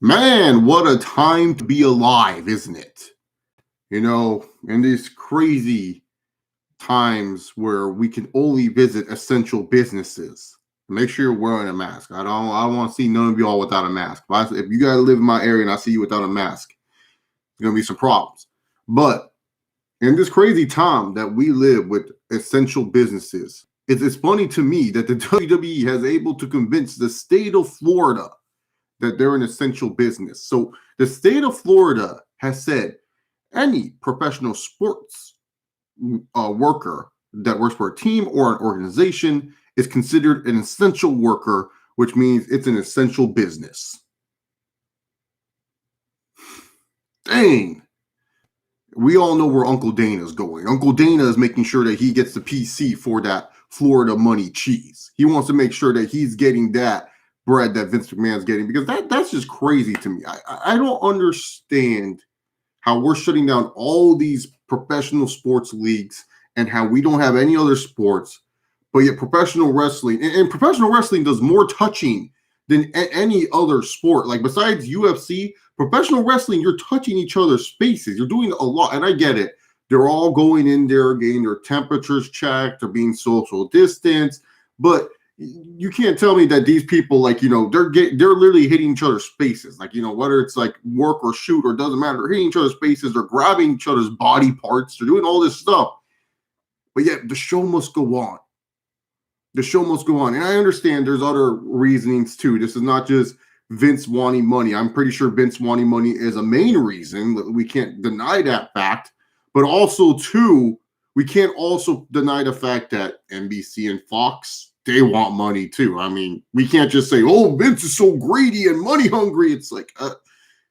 Man, what a time to be alive, isn't it? In these crazy times where we can only visit essential businesses. Make sure you're wearing a mask. I don't want to see none of y'all without a mask. If you gotta live in my area and I see you without a mask, there's gonna be some problems. But in this crazy time that we live with essential businesses, it's funny to me that the WWE has able to convince the state of Florida that they're an essential business. So the state of Florida has said any professional sports worker that works for a team or an organization is considered an essential worker, which means it's an essential business. Dang. We all know where Uncle Dana's going. Uncle Dana is making sure that he gets the PC for that Florida money cheese. He wants to make sure that he's getting that bread that Vince McMahon's getting, because that's just crazy to me. I don't understand how we're shutting down all these professional sports leagues and how we don't have any other sports, but yet professional wrestling and professional wrestling does more touching than any other sport. Like besides UFC, professional wrestling, you're touching each other's spaces. You're doing a lot, and I get it. They're all going in there, getting their temperatures checked, they're being social distance, but you can't tell me that these people, they're literally hitting each other's spaces. Whether it's like work or shoot or doesn't matter, they're hitting each other's spaces, they're grabbing each other's body parts, they're doing all this stuff. But yet the show must go on. The show must go on. And I understand there's other reasonings too. This is not just Vince wanting money. I'm pretty sure Vince wanting money is a main reason. We can't deny that fact. But also, too, we can't also deny the fact that NBC and Fox, they want money too. I mean, we can't just say, oh, Vince is so greedy and money hungry. It's like,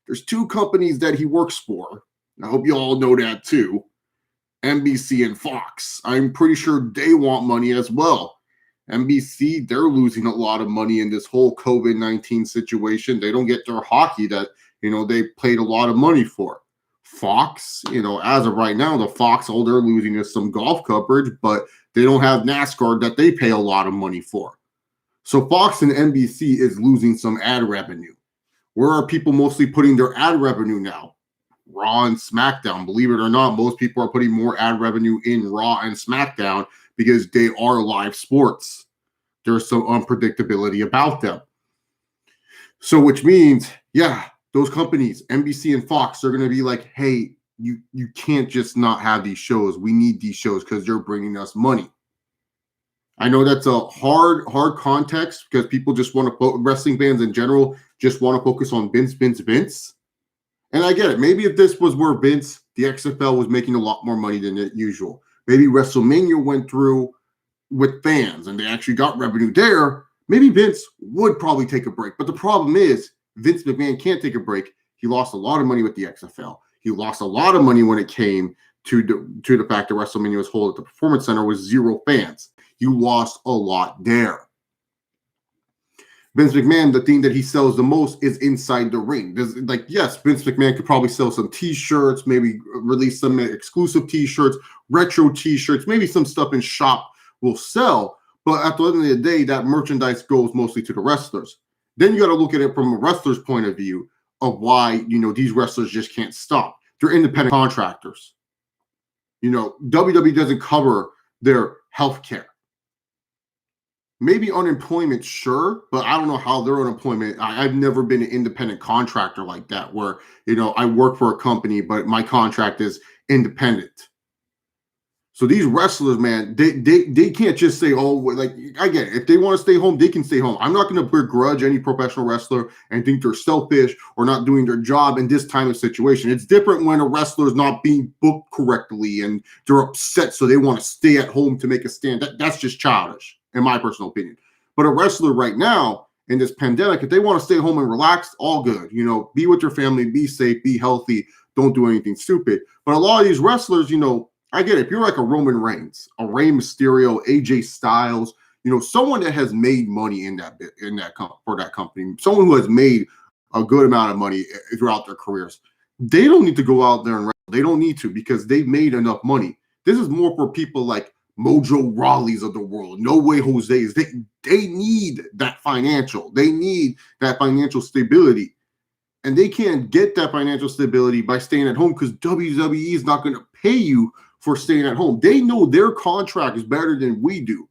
there's two companies that he works for. I hope you all know that too. NBC and Fox. I'm pretty sure they want money as well. NBC, they're losing a lot of money in this whole COVID-19 situation. They don't get their hockey that, they paid a lot of money for. Fox, as of right now, the Fox, all they're losing is some golf coverage, but they don't have NASCAR that they pay a lot of money for. So Fox and NBC is losing some ad revenue. Where are people mostly putting their ad revenue now? Raw and SmackDown. Believe it or not, most people are putting more ad revenue in Raw and SmackDown because they are live sports. There's some unpredictability about them. So which means, those companies, NBC and Fox, they're going to be like, hey, you can't just not have these shows. We need these shows because they're bringing us money. I know that's a hard context because people just want to, wrestling fans in general, just want to focus on Vince. And I get it. Maybe if this was where Vince, the XFL, was making a lot more money than usual. Maybe WrestleMania went through with fans and they actually got revenue there. Maybe Vince would probably take a break. But the problem is Vince McMahon can't take a break. He lost a lot of money with the XFL. He lost a lot of money when it came to the fact that WrestleMania was held at the Performance Center with 0 fans. You lost a lot there. Vince McMahon, the thing that he sells the most is inside the ring. Yes, Vince McMahon could probably sell some T-shirts, maybe release some exclusive T-shirts, retro T-shirts, maybe some stuff in shop will sell. But at the end of the day, that merchandise goes mostly to the wrestlers. Then you got to look at it from a wrestler's point of view of why, these wrestlers just can't stop. They're independent contractors. WWE doesn't cover their health care. Maybe unemployment, sure, but I don't know how their unemployment. I've never been an independent contractor like that where, I work for a company, but my contract is independent. So these wrestlers, man, they can't just say, oh, I get it. If they want to stay home, they can stay home. I'm not going to begrudge any professional wrestler and think they're selfish or not doing their job in this time of situation. It's different when a wrestler is not being booked correctly and they're upset, so they want to stay at home to make a stand. That's just childish, in my personal opinion. But a wrestler right now in this pandemic, if they want to stay home and relax, all good. Be with your family, be safe, be healthy, don't do anything stupid. But a lot of these wrestlers, I get it. If you're like a Roman Reigns, a Rey Mysterio, AJ Styles, someone that has made money for that company, someone who has made a good amount of money throughout their careers, they don't need to go out there and wrestle. They don't need to because they've made enough money. This is more for people like Mojo Rawleys of the world, No Way Jose's. They need that financial. They need that financial stability. And they can't get that financial stability by staying at home because WWE is not going to pay you for staying at home. They know their contract is better than we do.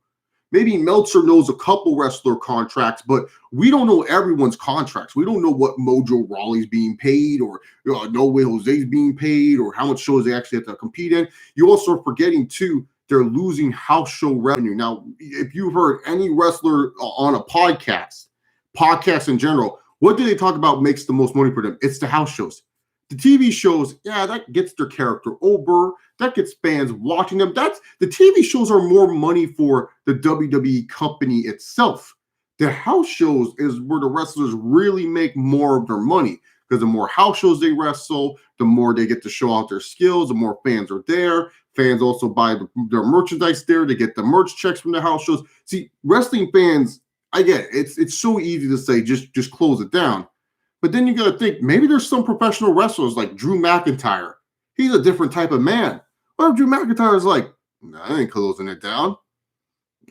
Maybe Meltzer knows a couple wrestler contracts, but we don't know everyone's contracts. We don't know what Mojo Rawley's being paid, or No Way Jose's being paid, or how much shows they actually have to compete in. You also are forgetting, too, they're losing house show revenue. Now, if you've heard any wrestler on a podcast in general, what do they talk about makes the most money for them? It's the house shows. The TV shows, yeah, that gets their character over. That gets fans watching them. The TV shows are more money for the WWE company itself. The house shows is where the wrestlers really make more of their money, because the more house shows they wrestle, the more they get to show out their skills, the more fans are there. Fans also buy their merchandise there. They get the merch checks from the house shows. See, wrestling fans, I get it. It's so easy to say just close it down. But then you got to think, maybe there's some professional wrestlers like Drew McIntyre. He's a different type of man. What if Drew McIntyre is like, nah, I ain't closing it down.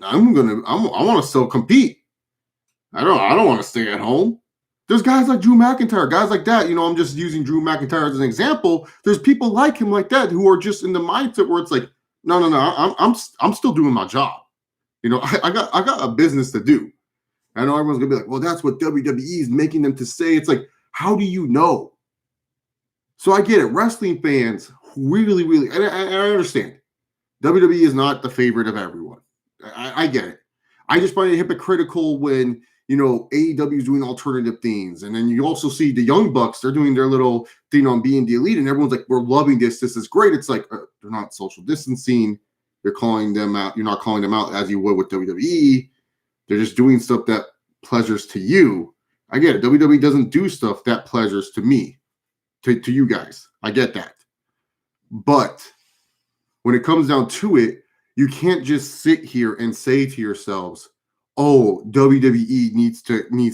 I want to still compete. I don't want to stay at home. There's guys like Drew McIntyre, guys like that. I'm just using Drew McIntyre as an example. There's people like him like that who are just in the mindset where it's like, no, I'm still doing my job. I got a business to do. I know everyone's gonna be like, well, that's what WWE is making them to say. It's like, how do you know? So I get it. Wrestling fans really, really, and I understand. WWE is not the favorite of everyone. I get it. I just find it hypocritical when, AEW is doing alternative things. And then you also see the Young Bucks, they're doing their little thing on being the elite. And everyone's like, we're loving this. This is great. It's like, they're not social distancing. You're calling them out. You're not calling them out as you would with WWE. They're just doing stuff that pleasures to you. I get it. WWE doesn't do stuff that pleasures to me, to you guys. I get that. But when it comes down to it, you can't just sit here and say to yourselves, oh, WWE needs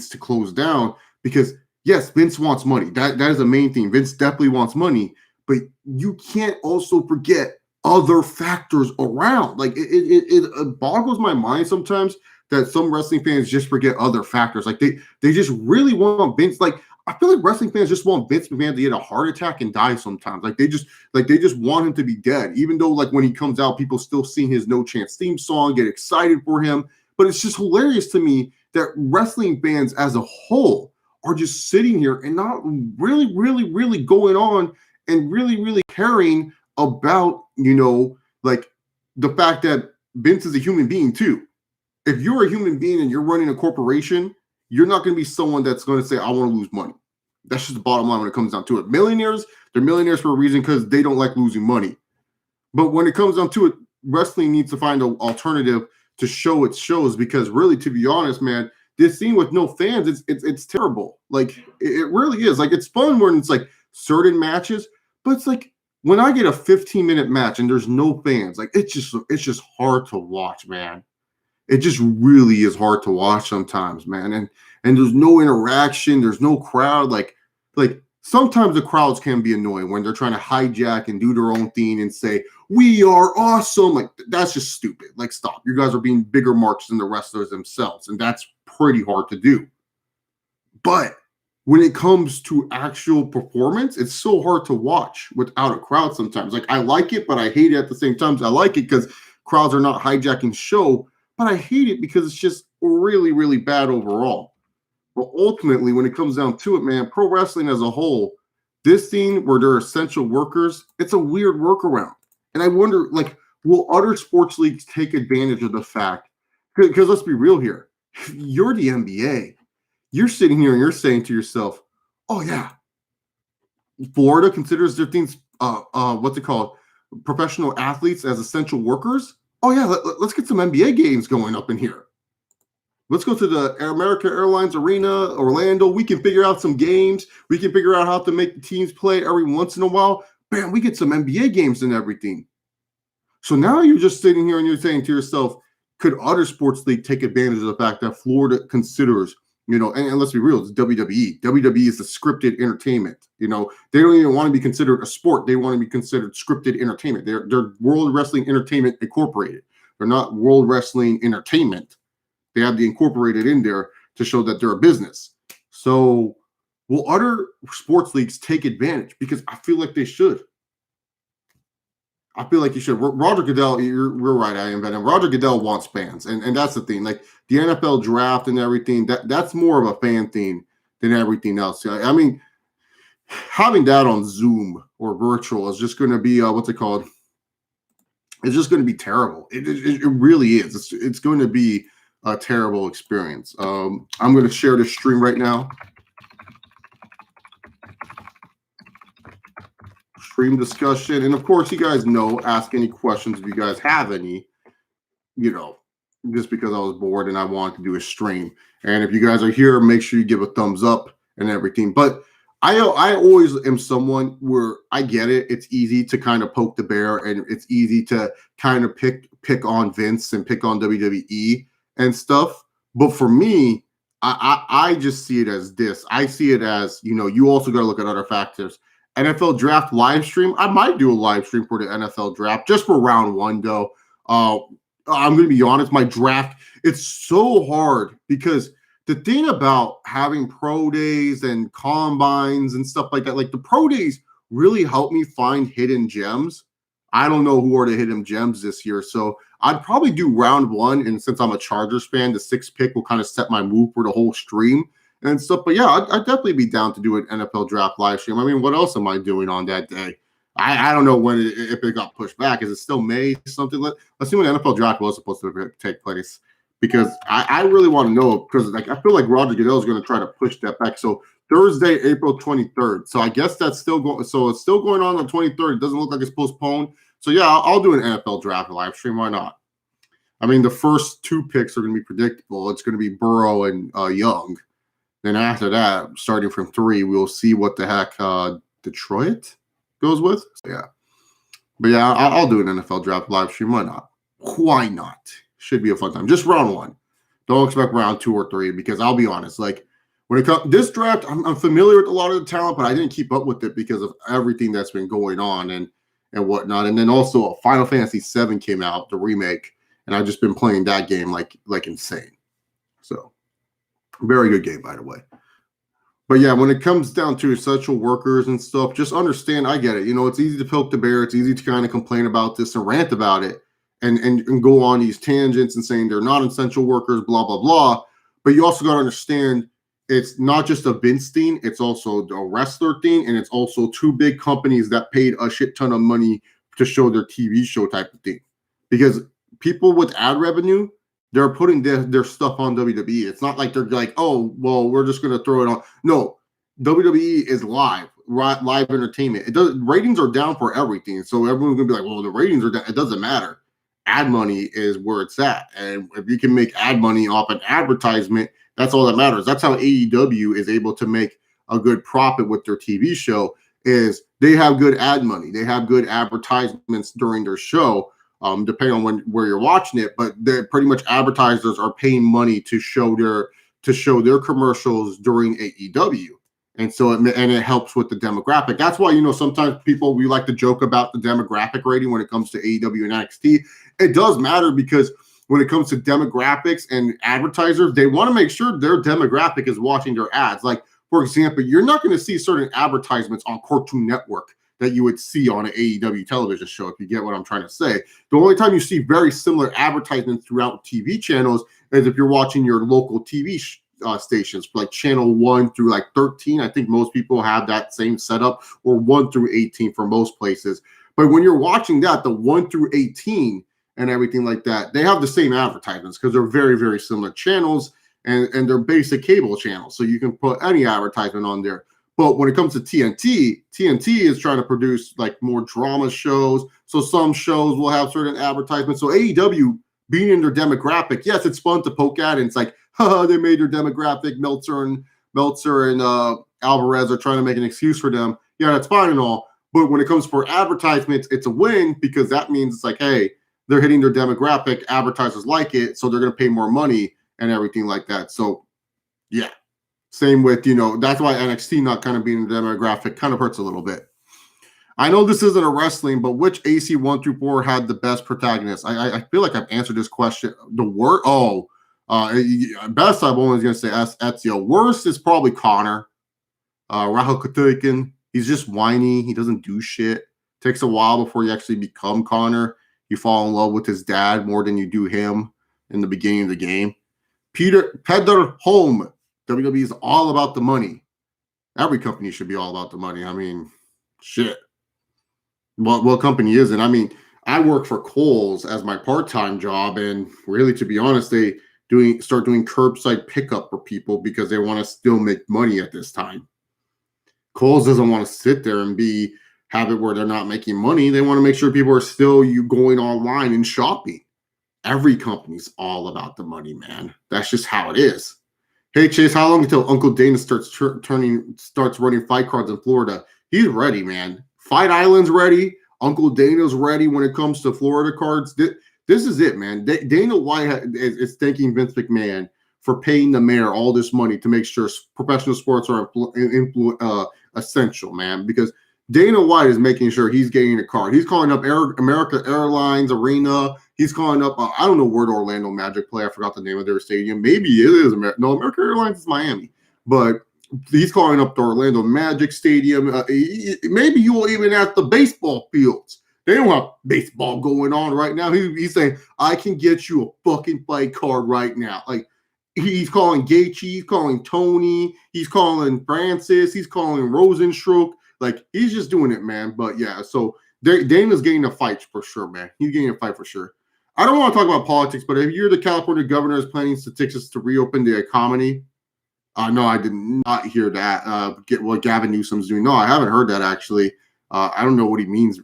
to close down, because yes, Vince wants money. That is the main thing. Vince definitely wants money, but you can't also forget other factors around. Like it boggles my mind sometimes that some wrestling fans just forget other factors. Like they just really want Vince. Like, I feel like wrestling fans just want Vince McMahon to get a heart attack and die sometimes. Like they just want him to be dead. Even though, like, when he comes out, people still sing his No Chance theme song, get excited for him. But it's just hilarious to me that wrestling fans as a whole are just sitting here and not really, really, really going on and really, really caring about, like, the fact that Vince is a human being too. If you're a human being and you're running a corporation, you're not going to be someone that's going to say, I want to lose money. That's just the bottom line when it comes down to it. Millionaires, they're millionaires for a reason, because they don't like losing money. But when it comes down to it, wrestling needs to find an alternative to show its shows, because really, to be honest, man, this scene with no fans, it's terrible. Like, it really is. Like, it's fun when it's like certain matches, but it's like when I get a 15-minute match and there's no fans, like, it's just hard to watch, man. It just really is hard to watch sometimes, man. And there's no interaction, there's no crowd. Like sometimes the crowds can be annoying when they're trying to hijack and do their own thing and say, we are awesome. Like, that's just stupid. Like, stop. You guys are being bigger marks than the wrestlers themselves, and that's pretty hard to do. But when it comes to actual performance, it's so hard to watch without a crowd sometimes. Like, I like it, but I hate it at the same time. I like it because crowds are not hijacking show, but I hate it because it's just really, really bad overall. But ultimately, when it comes down to it, man, pro wrestling as a whole, this thing where they're essential workers, it's a weird workaround. And I wonder, like, will other sports leagues take advantage of the fact? Because let's be real here. You're the NBA. You're sitting here and you're saying to yourself, oh, yeah, Florida considers their things, what's it called, professional athletes as essential workers. Oh, yeah, let's get some NBA games going up in here. Let's go to the American Airlines Arena, Orlando. We can figure out some games. We can figure out how to make the teams play every once in a while. Bam, we get some NBA games and everything. So now you're just sitting here and you're saying to yourself, could other sports league take advantage of the fact that Florida considers, and let's be real, it's WWE. WWE is the scripted entertainment. They don't even want to be considered a sport. They want to be considered scripted entertainment. They're World Wrestling Entertainment Incorporated. They're not World Wrestling Entertainment. They have the incorporated in there to show that they're a business. So will other sports leagues take advantage? Because I feel like they should. I feel like you should. Roger Goodell, you're right. I am, and Roger Goodell wants fans, and that's the thing. Like the NFL draft and everything, that's more of a fan thing than everything else. I mean, having that on Zoom or virtual is just going to be what's it called? It's just going to be terrible. It really is. It's going to be a terrible experience. I'm going to share this stream right now. Stream discussion, and of course, you guys know, ask any questions if you guys have any. You know, just because I was bored and I wanted to do a stream. And if you guys are here, make sure you give a thumbs up and everything. But I always am someone where I get it. It's easy to kind of poke the bear, and it's easy to kind of pick on Vince and pick on WWE and stuff. But for me, I just see it as this. I see it as, you also got to look at other factors. NFL draft live stream. I might do a live stream for the NFL draft just for round one, though. I'm going to be honest, my draft, it's so hard because the thing about having pro days and combines and stuff like that, like the pro days really help me find hidden gems. I don't know who are the hidden gems this year. So I'd probably do round one. And since I'm a Chargers fan, the 6th pick will kind of set my mood for the whole stream and stuff. But yeah, I'd definitely be down to do an NFL draft live stream. I mean, what else am I doing on that day? I don't know if it got pushed back. Is it still May something? Let's see when the NFL draft was supposed to take place, because I really want to know, because like I feel like Roger Goodell is going to try to push that back. So Thursday, April 23rd. So I guess that's still going. So it's still going on the 23rd. It doesn't look like it's postponed. So yeah, I'll do an NFL draft live stream. Why not? I mean, the first 2 picks are going to be predictable. It's going to be Burrow and Young. Then after that, starting from 3, we'll see what the heck Detroit goes with. So yeah, but yeah, I'll do an NFL draft live stream. Why not? Why not? Should be a fun time. Just round 1. Don't expect round 2 or 3, because I'll be honest, like when it comes this draft, I'm familiar with a lot of the talent, but I didn't keep up with it because of everything that's been going on and whatnot. And then also Final Fantasy VII came out, the remake, and I've just been playing that game like insane. So very good game, by the way. But yeah, when it comes down to essential workers and stuff, just understand, I get it. It's easy to poke the bear. It's easy to kind of complain about this and rant about it and go on these tangents and saying they're not essential workers, blah, blah, blah. But you also got to understand, it's not just a Vince thing. It's also a wrestler thing. And it's also 2 big companies that paid a shit ton of money to show their TV show type of thing. Because people with ad revenue, they're putting their stuff on WWE. It's not like they're like, oh, well, we're just going to throw it on. No, WWE is live entertainment. Ratings are down for everything. So everyone's going to be like, well, the ratings are down. It doesn't matter. Ad money is where it's at. And if you can make ad money off an advertisement, that's all that matters. That's how AEW is able to make a good profit with their TV show, is they have good ad money. They have good advertisements during their show. Depending on where you're watching it, but they're pretty much, advertisers are paying money to show their commercials during AEW, and so it helps with the demographic. That's why sometimes we like to joke about the demographic rating when it comes to AEW and NXT. It does matter, because when it comes to demographics and advertisers, they want to make sure their demographic is watching their ads. Like, for example, you're not going to see certain advertisements on Cartoon Network that you would see on an AEW television show, if you get what I'm trying to say. The only time you see very similar advertisements throughout TV channels is if you're watching your local TV stations, like channel 1 through like 13. I think most people have that same setup, or 1 through 18 for most places. But when you're watching that, the 1 through 18 and everything like that, they have the same advertisements because they're very, very similar channels, and they're basic cable channels. So you can put any advertisement on there. But when it comes to TNT is trying to produce like more drama shows. So some shows will have certain advertisements. So AEW, being in their demographic, yes, it's fun to poke at, and it's like, they made their demographic. Meltzer and Alvarez are trying to make an excuse for them. Yeah, that's fine and all. But when it comes for advertisements, it's a win, because that means it's like, hey, they're hitting their demographic. Advertisers like it, so they're going to pay more money and everything like that. So yeah. Same with, that's why NXT not kind of being the demographic kind of hurts a little bit. I know this isn't a wrestling, but which AC 1 through 4 had the best protagonist? I feel like I've answered this question. Best I'm only going to say Ezio. Worst is probably Connor. Rahul Kutuikin, he's just whiny. He doesn't do shit. Takes a while before you actually become Connor. You fall in love with his dad more than you do him in the beginning of the game. Peder Holm, WWE is all about the money. Every company should be all about the money. I mean, shit. What company isn't? I mean, I work for Kohl's as my part-time job, and really, to be honest, they start doing curbside pickup for people because they want to still make money at this time. Kohl's doesn't want to sit there and have it where they're not making money. They want to make sure people are still going online and shopping. Every company's all about the money, man. That's just how it is. Hey Chase, how long until Uncle Dana starts running fight cards in Florida? He's ready, man. Fight Island's ready. Uncle Dana's ready when it comes to Florida cards. This is it, man. Dana White is thanking Vince McMahon for paying the mayor all this money to make sure professional sports are essential, man. Because Dana White is making sure he's getting a card. He's calling up America Airlines Arena. He's calling up, I don't know where the Orlando Magic play. I forgot the name of their stadium. Maybe it is America Airlines is Miami. But he's calling up the Orlando Magic Stadium. Maybe you will even at the baseball fields. They don't have baseball going on right now. He's saying, I can get you a fucking fight card right now. Like, he's calling Gaethje, he's calling Tony, he's calling Francis, he's calling Rosenstruck. Like, he's just doing it, man. But yeah, so Dana's getting a fight for sure, man. He's getting a fight for sure. I don't want to talk about politics, but if you're the California governor is planning statistics to reopen the economy, no, I did not hear that. Get what Gavin Newsom's doing. No, I haven't heard that actually. I don't know what he means.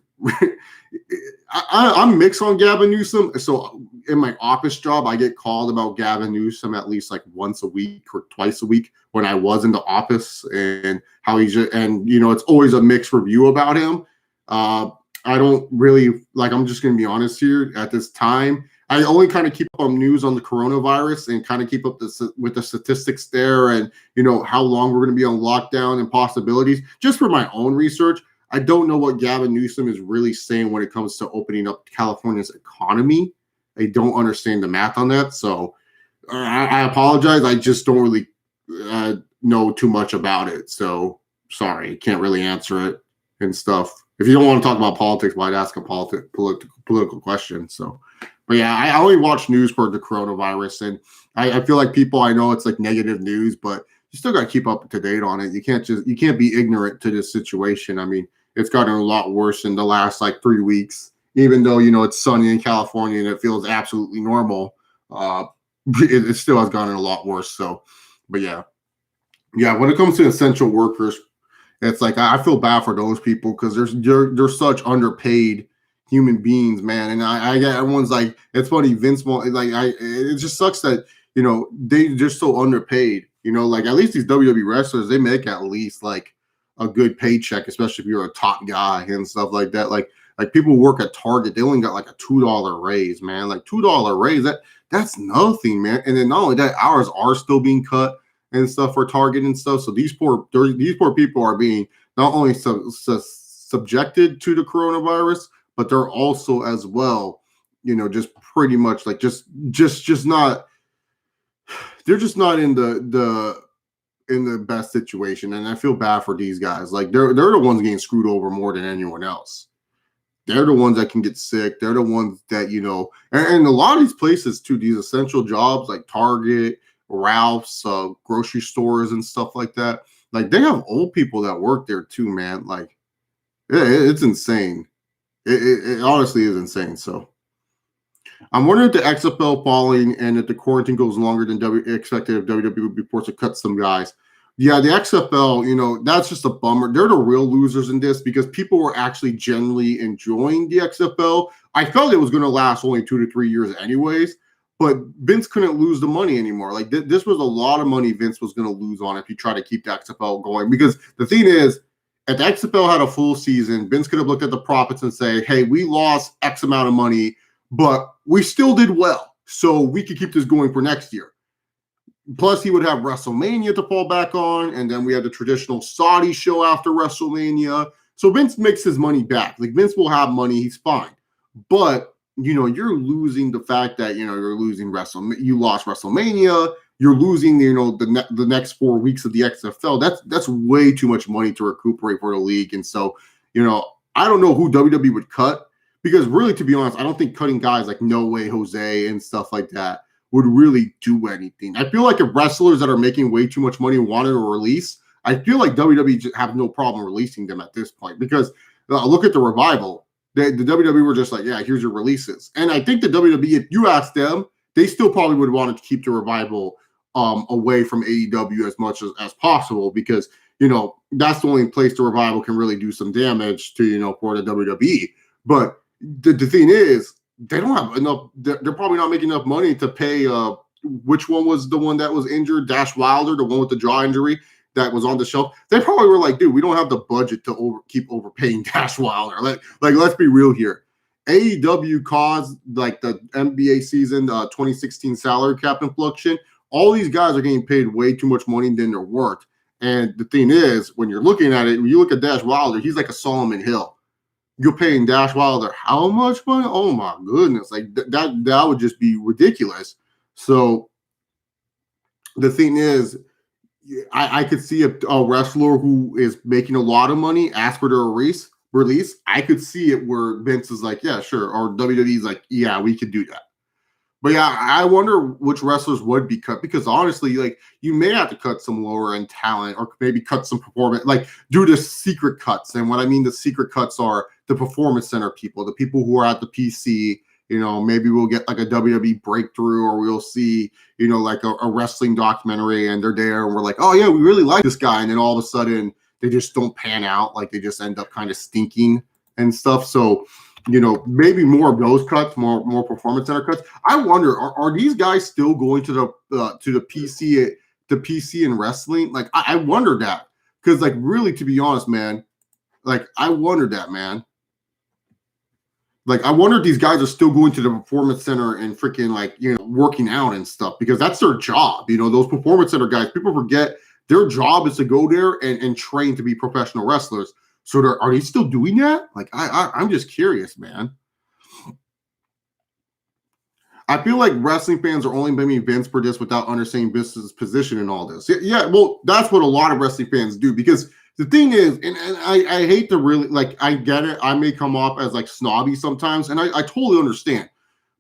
I'm mixed on Gavin Newsom. So in my office job, I get called about Gavin Newsom at least like once a week or twice a week when I was in the office, and how he's just, and it's always a mixed review about him. I don't really I'm just going to be honest here at this time. I only kind of keep up on news on the coronavirus and kind of keep up with the statistics there, and how long we're going to be on lockdown and possibilities just for my own research. I don't know what Gavin Newsom is really saying when it comes to opening up California's economy. I don't understand the math on that. So I apologize. I just don't really know too much about it. So sorry, can't really answer it and stuff. If you don't want to talk about politics, why ask a political question? So, but yeah, I only watch news for the coronavirus, and I feel like people, I know it's like negative news, but you still got to keep up to date on it. You can't be ignorant to this situation. I mean, it's gotten a lot worse in the last 3 weeks, even though, it's sunny in California and it feels absolutely normal. It still has gotten a lot worse. So, but yeah, when it comes to essential workers, it's like, I feel bad for those people because they're such underpaid human beings, man. And I get everyone's like, it's funny, Vince, it just sucks that, they're just so underpaid, at least these WWE wrestlers, they make at least a good paycheck, especially if you're a top guy and stuff like that. Like people work at Target, they only got a $2 raise, man. $2 raise, that's nothing, man. And then not only that, hours are still being cut and stuff for Target and stuff. So these poor people are being not only subjected to the coronavirus, but they're also as well, just pretty much just not. They're just not in the best situation, and I feel bad for these guys. They're the ones getting screwed over more than anyone else. They're the ones that can get sick. They're the ones that and a lot of these places too. These essential jobs like Target, Ralph's, grocery stores, and stuff like that. They have old people that work there too, man. It's insane. It honestly is insane. So. I'm wondering if the XFL falling and if the quarantine goes longer than expected, if WWE would be forced to cut some guys. Yeah, the XFL, that's just a bummer. They're the real losers in this because people were actually generally enjoying the XFL. I felt it was going to last only 2 to 3 years anyways, but Vince couldn't lose the money anymore. This was a lot of money Vince was going to lose on if he tried to keep the XFL going. Because the thing is, if the XFL had a full season, Vince could have looked at the profits and say, hey, we lost X amount of money, but we still did well, so we could keep this going for next year. Plus, he would have WrestleMania to fall back on, and then we had the traditional Saudi show after WrestleMania. So Vince makes his money back. Vince will have money, he's fine. But, you're losing the fact that, you're losing you lost WrestleMania, you're losing, the next 4 weeks of the XFL. That's way too much money to recuperate for the league. And so, I don't know who WWE would cut, because really, to be honest, I don't think cutting guys like No Way Jose and stuff like that would really do anything. I feel like if wrestlers that are making way too much money wanted to release, I feel like WWE just have no problem releasing them at this point, because look at the Revival. The WWE were just like, yeah, here's your releases. And I think the WWE, if you ask them, they still probably would want to keep the Revival away from AEW as much as possible, because, that's the only place the Revival can really do some damage to, for the WWE. But the thing is, they don't have enough. They're probably not making enough money to pay. Which one was the one that was injured? Dash Wilder, the one with the jaw injury that was on the shelf. They probably were like, dude, we don't have the budget to keep overpaying Dash Wilder. Like, let's be real here. AEW caused like the NBA season 2016 salary cap inflection. All these guys are getting paid way too much money than they're worth. And the thing is, when you're looking at it, when you look at Dash Wilder, he's like a Solomon Hill. You're paying Dash Wilder how much money? Oh my goodness. Like that would just be ridiculous. So the thing is, I could see a wrestler who is making a lot of money ask for their release. I could see it where Vince is like, yeah, sure. Or WWE's like, yeah, we could do that. But yeah, I wonder which wrestlers would be cut, because honestly, like, you may have to cut some lower end talent, or maybe cut some performance, like do the secret cuts. And what I mean, the secret cuts are the performance center people, the people who are at the PC. Maybe we'll get like a WWE breakthrough, or we'll see, like a wrestling documentary, and they're there and we're like, oh yeah, we really like this guy. And then all of a sudden they just don't pan out. Like, they just end up kind of stinking and stuff. So, maybe more of those cuts, more performance center cuts. I wonder, are these guys still going to the PC in wrestling? Like, I wonder that, because, like, really, to be honest, man, like, I wonder that, man. Like, I wonder if these guys are still going to the performance center and freaking, like, working out and stuff, because that's their job. Those performance center guys, people forget their job is to go there and train to be professional wrestlers. So are they still doing that? Like, I'm just curious, man. I feel like wrestling fans are only blaming Vince for this without understanding Vince's position in all this. Yeah, well, that's what a lot of wrestling fans do, because the thing is, and I hate to really, like, I get it. I may come off as like snobby sometimes, and I totally understand.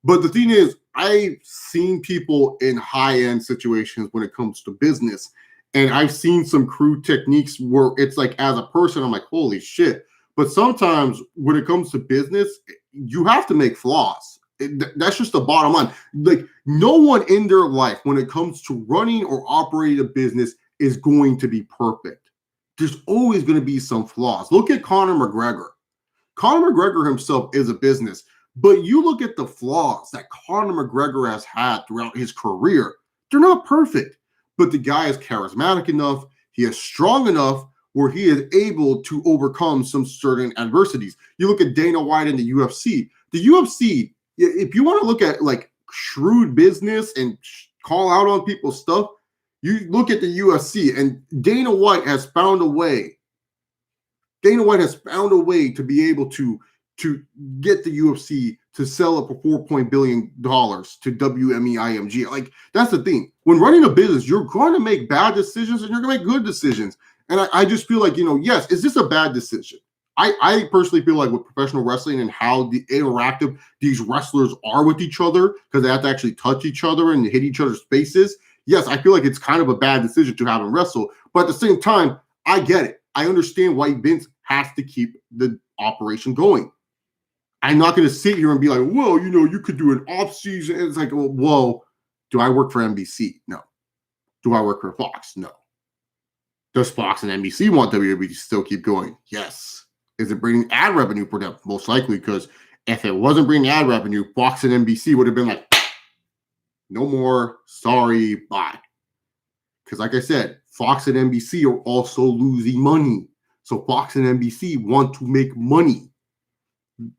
But the thing is, I've seen people in high-end situations when it comes to business. And I've seen some crude techniques where it's like, as a person, I'm like, holy shit. But sometimes when it comes to business, you have to make flaws. That's just the bottom line. Like, no one in their life, when it comes to running or operating a business, is going to be perfect. There's always going to be some flaws. Look at Conor McGregor. Conor McGregor himself is a business. But you look at the flaws that Conor McGregor has had throughout his career. They're not perfect. But the guy is charismatic enough, he is strong enough where he is able to overcome some certain adversities. You look at Dana White in the UFC. The UFC, if you want to look at like shrewd business and call out on people's stuff, you look at the UFC, and Dana White has found a way. Dana White has found a way to be able to get the UFC to sell it for $4 billion to WME-IMG. Like, that's the thing. When running a business, you're going to make bad decisions and you're going to make good decisions. And I just feel like, yes, is this a bad decision? I personally feel like with professional wrestling and how the interactive these wrestlers are with each other, because they have to actually touch each other and hit each other's faces. Yes, I feel like it's kind of a bad decision to have them wrestle. But at the same time, I get it. I understand why Vince has to keep the operation going. I'm not going to sit here and be like, whoa, you could do an off season. It's like, whoa, do I work for NBC? No. Do I work for Fox? No. Does Fox and NBC want WWE to still keep going? Yes. Is it bringing ad revenue for them? Most likely, because if it wasn't bringing ad revenue, Fox and NBC would have been like, no more, sorry, bye. Because like I said, Fox and NBC are also losing money. So Fox and NBC want to make money.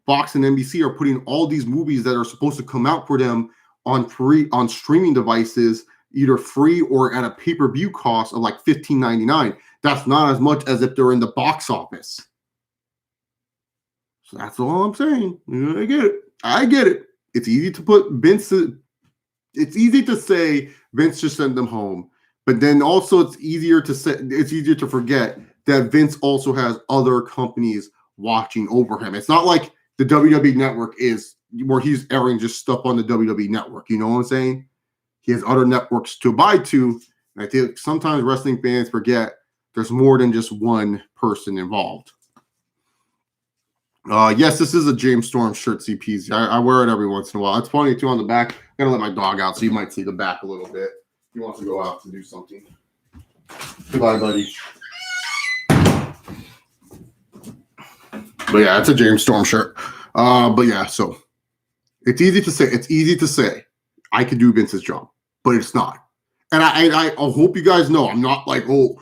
Fox and NBC are putting all these movies that are supposed to come out for them on streaming devices, either free or at a pay-per-view cost of like $15.99. That's not as much as if they're in the box office. So that's all I'm saying. I get it. It's easy to put Vince. It's easy to say Vince just sent them home. But then also it's easier to forget that Vince also has other companies watching over him. It's not like the WWE network is where he's airing just stuff on the WWE network. You know what I'm saying? He has other networks to abide to. And I think sometimes wrestling fans forget there's more than just one person involved. Yes, this is a James Storm shirt, CPZ. I wear it every once in a while. It's funny too on the back. I'm gonna let my dog out, so you might see the back a little bit. He wants to go out to do something. Goodbye, buddy. But yeah, it's a James Storm shirt. But yeah, so it's easy to say I could do Vince's job, but it's not. And I hope you guys know I'm not like, oh,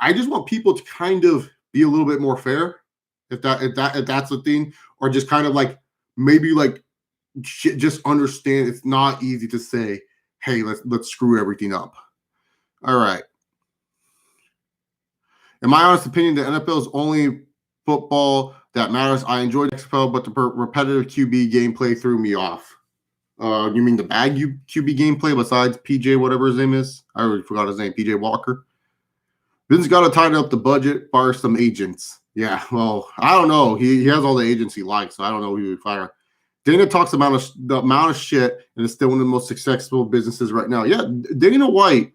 I just want people to kind of be a little bit more fair, if that's the thing, or just kind of like maybe like just understand it's not easy to say, hey, let's screw everything up. All right. In my honest opinion, the NFL is only football that matters. I enjoyed XFL, but the repetitive QB gameplay threw me off. You mean the bad QB gameplay besides PJ, whatever his name is? I already forgot his name, PJ Walker. Vince got to tighten up the budget, fire some agents. Yeah, well, I don't know. He has all the agents he likes, so I don't know who he would fire. Dana talks about the amount of shit and is still one of the most successful businesses right now. Yeah, Dana White.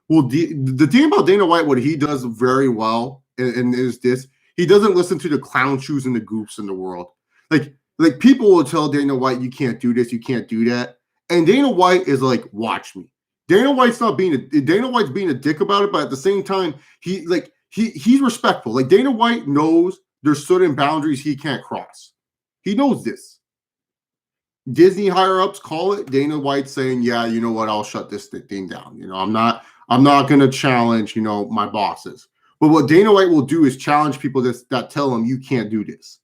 Well, the thing about Dana White, what he does very well, and is this, he doesn't listen to the clown shoes and the goofs in the world. Like people will tell Dana White, you can't do this, you can't do that. And Dana White is like, watch me. Dana White's being a dick about it, but at the same time, he's respectful. Like Dana White knows there's certain boundaries he can't cross. He knows this. Disney higher ups call it. Dana White saying, yeah, you know what, I'll shut this thing down. You know, I'm not going to challenge, you know, my bosses. But what Dana White will do is challenge people that tell him you can't do this.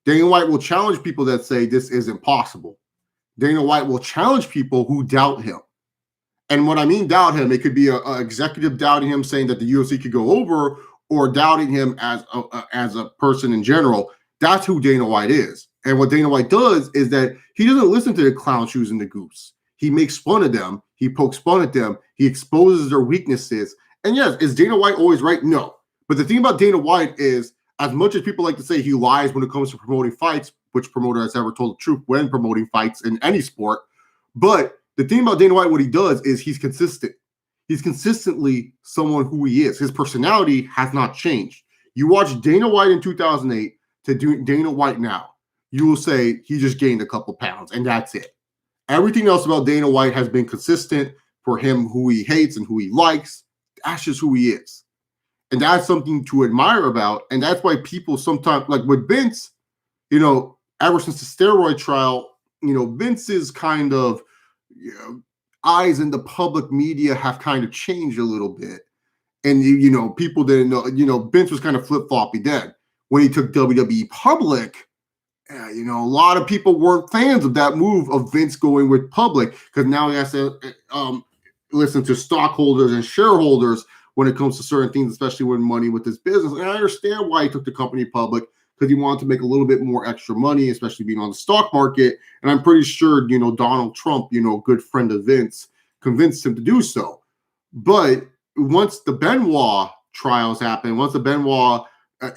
Dana White will challenge people that say this isn't possible. Dana White will challenge people who doubt him. And when I mean doubt him, it could be a executive doubting him, saying that the UFC could go over, or doubting him as a person in general. That's who Dana White is. And what Dana White does is that he doesn't listen to the clown shoes and the goose. He makes fun of them. He pokes fun at them. He exposes their weaknesses. And yes, is Dana White always right? No. But the thing about Dana White is, as much as people like to say he lies when it comes to promoting fights, which promoter has ever told the truth when promoting fights in any sport? But the thing about Dana White, what he does is he's consistent. He's consistently someone who he is. His personality has not changed. You watch Dana White in 2008 to do Dana White now, you will say he just gained a couple pounds, and that's it. Everything else about Dana White has been consistent for him, who he hates and who he likes. That's just who he is. And that's something to admire about. And that's why people sometimes, like with Vince, you know, ever since the steroid trial, you know, Vince's kind of eyes in the public media have kind of changed a little bit. And, you know, people didn't know, you know, Vince was kind of flip-floppy then. When he took WWE public, you know, a lot of people weren't fans of that move of Vince going with public, because now he has to listen to stockholders and shareholders when it comes to certain things, especially with money with his business. And I understand why he took the company public, because he wanted to make a little bit more extra money, especially being on the stock market. And I'm pretty sure, you know, Donald Trump, you know, a good friend of Vince, convinced him to do so. But once the Benoit trials happened, once the Benoit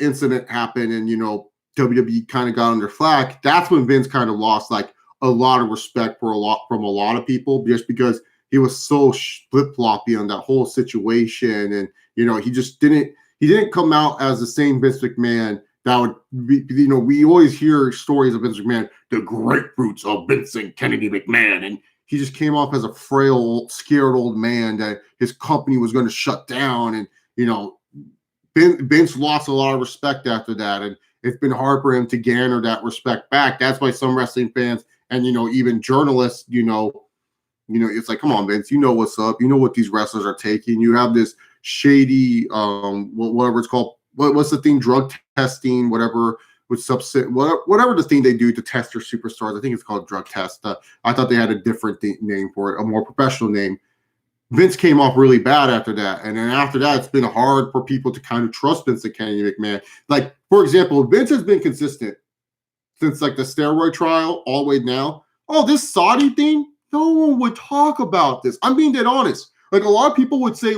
incident happened, and, you know, WWE kind of got under flack, that's when Vince kind of lost like a lot of respect from a lot of people, just because he was so flip-floppy on that whole situation. And, you know, he didn't come out as the same Vince McMahon that would be, you know, we always hear stories of Vince McMahon, the grapefruits of Vincent Kennedy McMahon. And he just came off as a frail, scared old man that his company was going to shut down. And, you know, Vince lost a lot of respect after that. And it's been hard for him to garner that respect back. That's why some wrestling fans and, you know, even journalists, you know, it's like, come on, Vince, you know what's up. You know what these wrestlers are taking. You have this shady, whatever it's called. What's the thing? Drug testing, whatever, with whatever the thing they do to test their superstars. I think it's called drug test. I thought they had a different name for it, a more professional name. Vince came off really bad after that. And then after that, it's been hard for people to kind of trust Vince and Kennedy McMahon. Like, for example, Vince has been consistent since like the steroid trial all the way now. Oh, this Saudi thing? No one would talk about this. I'm being dead honest. Like a lot of people would say,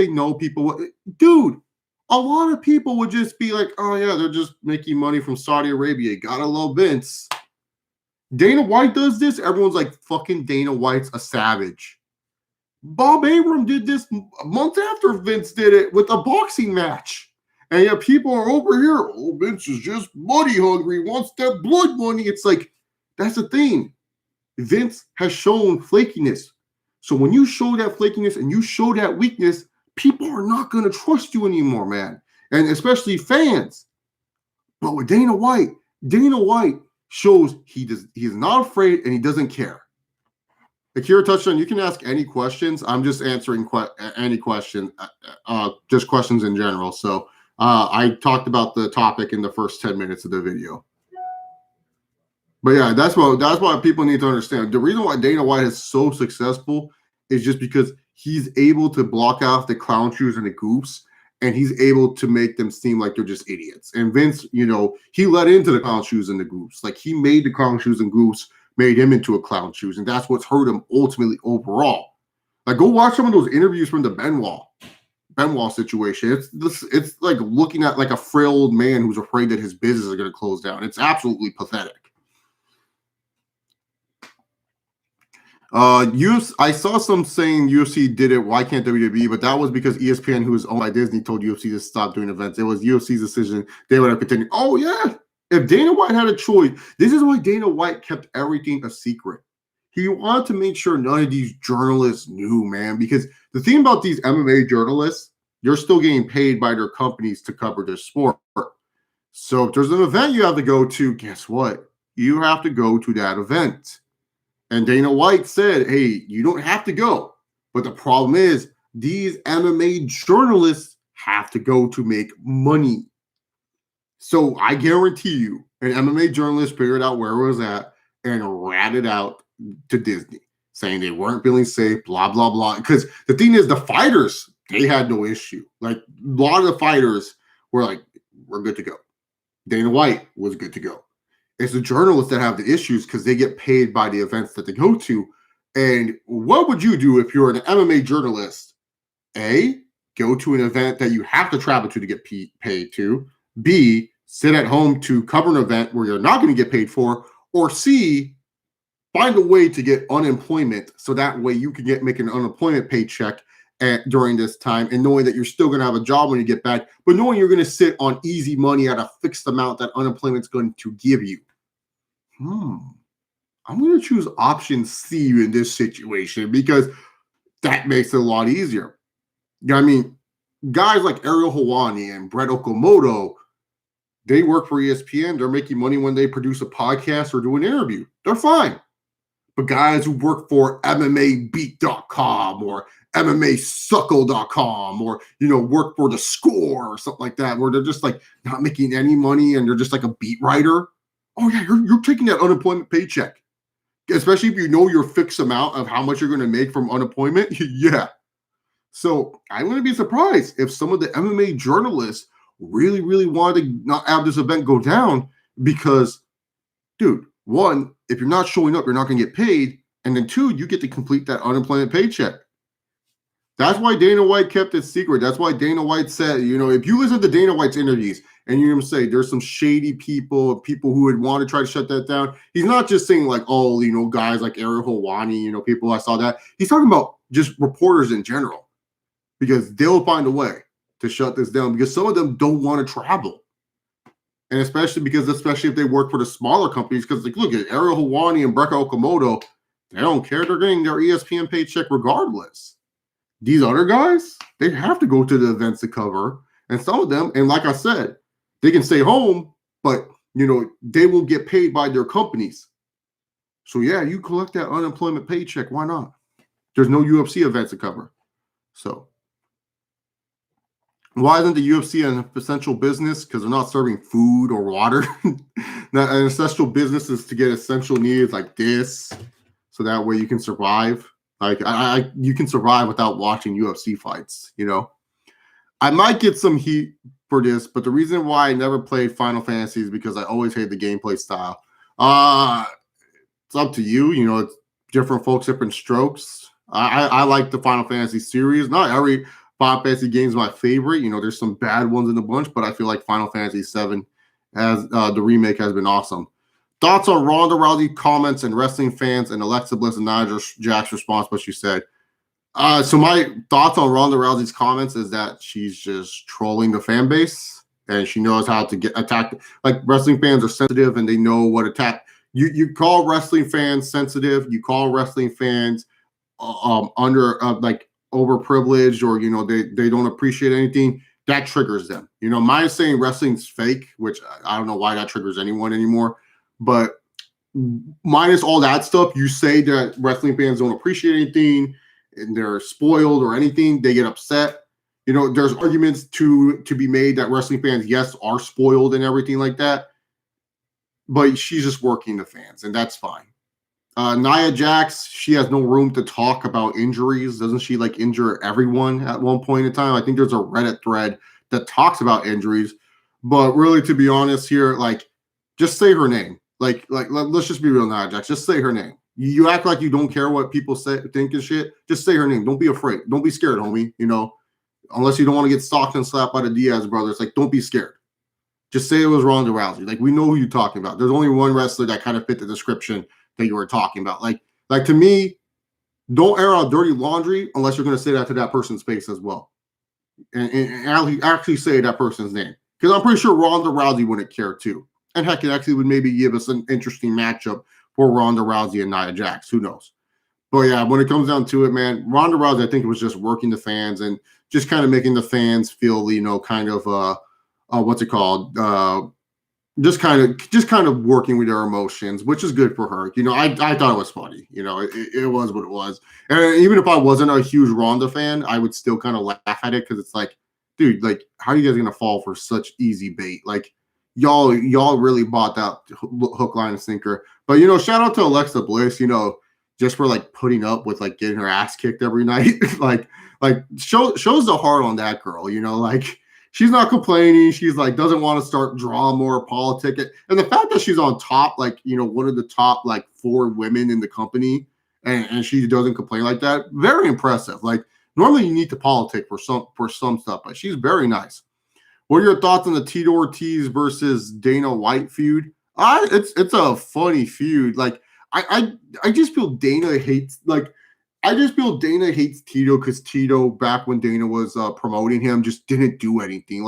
no, dude, a lot of people would just be like, oh yeah, they're just making money from Saudi Arabia. Gotta love Vince. Dana White does this. Everyone's like, fucking Dana White's a savage. Bob Arum did this a month after Vince did it with a boxing match. And yet people are over here, oh, Vince is just money hungry, wants that blood money. It's like, that's the thing. Vince has shown flakiness. So when you show that flakiness and you show that weakness, people are not going to trust you anymore, man. And especially fans. But with Dana White shows he is not afraid and he doesn't care. Akira Touchdown, you can ask any questions. I'm just answering any question, just questions in general. So I talked about the topic in the first 10 minutes of the video. But yeah, that's what people need to understand. The reason why Dana White is so successful is just because he's able to block out the clown shoes and the goofs, and he's able to make them seem like they're just idiots. And Vince, he let into the clown shoes and the goofs. Like, he made the clown shoes and goofs, made him into a clown shoes, and that's what's hurt him ultimately overall. Like, go watch some of those interviews from the Benoit situation. It's like looking at like a frail old man who's afraid that his business is going to close down. It's absolutely pathetic. I saw some saying UFC did it. Why can't WWE? But that was because ESPN, who is owned by Disney, told UFC to stop doing events. It was UFC's decision. They would have continued. Oh yeah, if Dana White had a choice, this is why Dana White kept everything a secret. He wanted to make sure none of these journalists knew, man. Because the thing about these MMA journalists, they're still getting paid by their companies to cover their sport. So if there's an event you have to go to, guess what? You have to go to that event. And Dana White said, hey, you don't have to go. But the problem is these MMA journalists have to go to make money. So I guarantee you an MMA journalist figured out where it was at and ratted out to Disney, saying they weren't feeling safe, blah, blah, blah. Because the thing is, the fighters, they had no issue. Like, a lot of the fighters were like, we're good to go. Dana White was good to go. It's the journalists that have the issues because they get paid by the events that they go to. And what would you do if you're an MMA journalist? A, go to an event that you have to travel to get paid to. B, sit at home to cover an event where you're not going to get paid for. Or C, find a way to get unemployment so that way you can make an unemployment paycheck during this time, and knowing that you're still going to have a job when you get back, but knowing you're going to sit on easy money at a fixed amount that unemployment's going to give you. I'm going to choose option C in this situation because that makes it a lot easier. I mean, guys like Ariel Helwani and Brett Okamoto, they work for ESPN. They're making money when they produce a podcast or do an interview. They're fine. But guys who work for MMAbeat.com or MMAsuckle.com or, work for The Score or something like that, where they're just like not making any money and they're just like a beat writer. Oh yeah, you're taking that unemployment paycheck, especially if you know your fixed amount of how much you're going to make from unemployment. Yeah. So I wouldn't be surprised if some of the MMA journalists really, really wanted to not have this event go down because, dude, one, if you're not showing up, you're not going to get paid. And then two, you get to complete that unemployment paycheck. That's why Dana White kept it secret. That's why Dana White said, if you listen to Dana White's interviews and you hear him say there's some shady people who would want to try to shut that down, he's not just saying like, oh, guys like Ariel Helwani, people I saw that. He's talking about just reporters in general because they'll find a way to shut this down because some of them don't want to travel. And especially if they work for the smaller companies, because like, look at Ariel Helwani and Brett Okamoto, they don't care. They're getting their ESPN paycheck regardless. These other guys, they have to go to the events to cover. And some of them, and like I said, they can stay home, but, they will get paid by their companies. So, yeah, you collect that unemployment paycheck. Why not? There's no UFC events to cover. So, why isn't the UFC an essential business? Because they're not serving food or water. Now, an essential business is to get essential needs like this, so that way you can survive. Like you can survive without watching UFC fights, I might get some heat for this, but the reason why I never played Final Fantasy is because I always hate the gameplay style. It's up to you. It's different folks, different strokes. I like the Final Fantasy series. Not every Final Fantasy game is my favorite. There's some bad ones in the bunch, but I feel like Final Fantasy VII as the remake has been awesome. Thoughts on Ronda Rousey comments and wrestling fans and Alexa Bliss and Nia Jax's response? What she said. So my thoughts on Ronda Rousey's comments is that she's just trolling the fan base, and she knows how to get attacked. Like, wrestling fans are sensitive, and they know what attack. You call wrestling fans sensitive. You call wrestling fans under like overprivileged, or they don't appreciate anything. That triggers them. Mine saying wrestling's fake, which I don't know why that triggers anyone anymore, but minus all that stuff, you say that wrestling fans don't appreciate anything and they're spoiled or anything, they get upset. There's arguments to be made that wrestling fans, yes, are spoiled and everything like that, but she's just working the fans, and that's fine. Nia Jax, she has no room to talk about injuries. Doesn't she injure everyone at one point in time? I think there's a Reddit thread that talks about injuries, but really, to be honest here, just say her name. Let's just be real, Nia Jax. Just say her name. You act like you don't care what people think and shit. Just say her name. Don't be afraid. Don't be scared, homie. Unless you don't want to get stalked and slapped by the Diaz brothers. Don't be scared. Just say it was Ronda Rousey. We know who you're talking about. There's only one wrestler that kind of fit the description that you were talking about. To me, don't air out dirty laundry unless you're going to say that to that person's face as well, and actually say that person's name, because I'm pretty sure Ronda Rousey wouldn't care too. And heck, it actually would maybe give us an interesting matchup for Ronda Rousey and Nia Jax. Who knows? But yeah, when it comes down to it, man, Ronda Rousey, I think it was just working the fans and just kind of making the fans feel, kind of what's it called? Just kind of working with their emotions, which is good for her. I thought it was funny. It was what it was. And even if I wasn't a huge Ronda fan, I would still kind of laugh at it, because it's dude, how are you guys gonna fall for such easy bait? Y'all really bought that hook, line, and sinker. But shout out to Alexa Bliss. Just for putting up with getting her ass kicked every night. Shows the heart on that girl. She's not complaining. She's doesn't want to start drama or politic. And the fact that she's on top, one of the top 4 women in the company, and she doesn't complain like that, very impressive. Normally you need to politic for some stuff, but she's very nice. What are your thoughts on the Tito Ortiz versus Dana White feud? It's a funny feud. I just feel Dana hates Tito, because Tito, back when Dana was promoting him, just didn't do anything.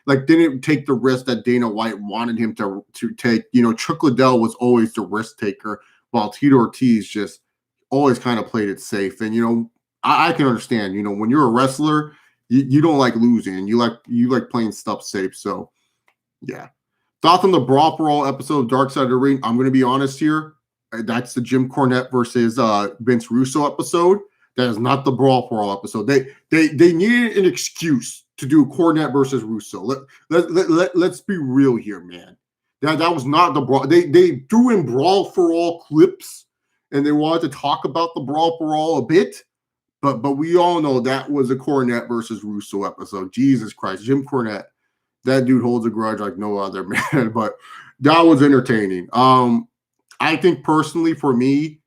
Didn't take the risk that Dana White wanted him to take. Chuck Liddell was always the risk taker, while Tito Ortiz just always kind of played it safe. And I can understand. When you're a wrestler, you don't like losing. You like playing stuff safe. So yeah. Thoughts on the Brawl for All episode of Dark Side of the Ring? I'm going to be honest here. That's the Jim Cornette versus Vince Russo episode. That is not the Brawl for All episode. They needed an excuse to do Cornette versus Russo. Let's be real here, man. That was not the Brawl. They threw in Brawl for All clips, and they wanted to talk about the Brawl for All a bit. But we all know that was a Cornette versus Russo episode. Jesus Christ, Jim Cornette, that dude holds a grudge like no other, man. But that was entertaining. I think personally, for me,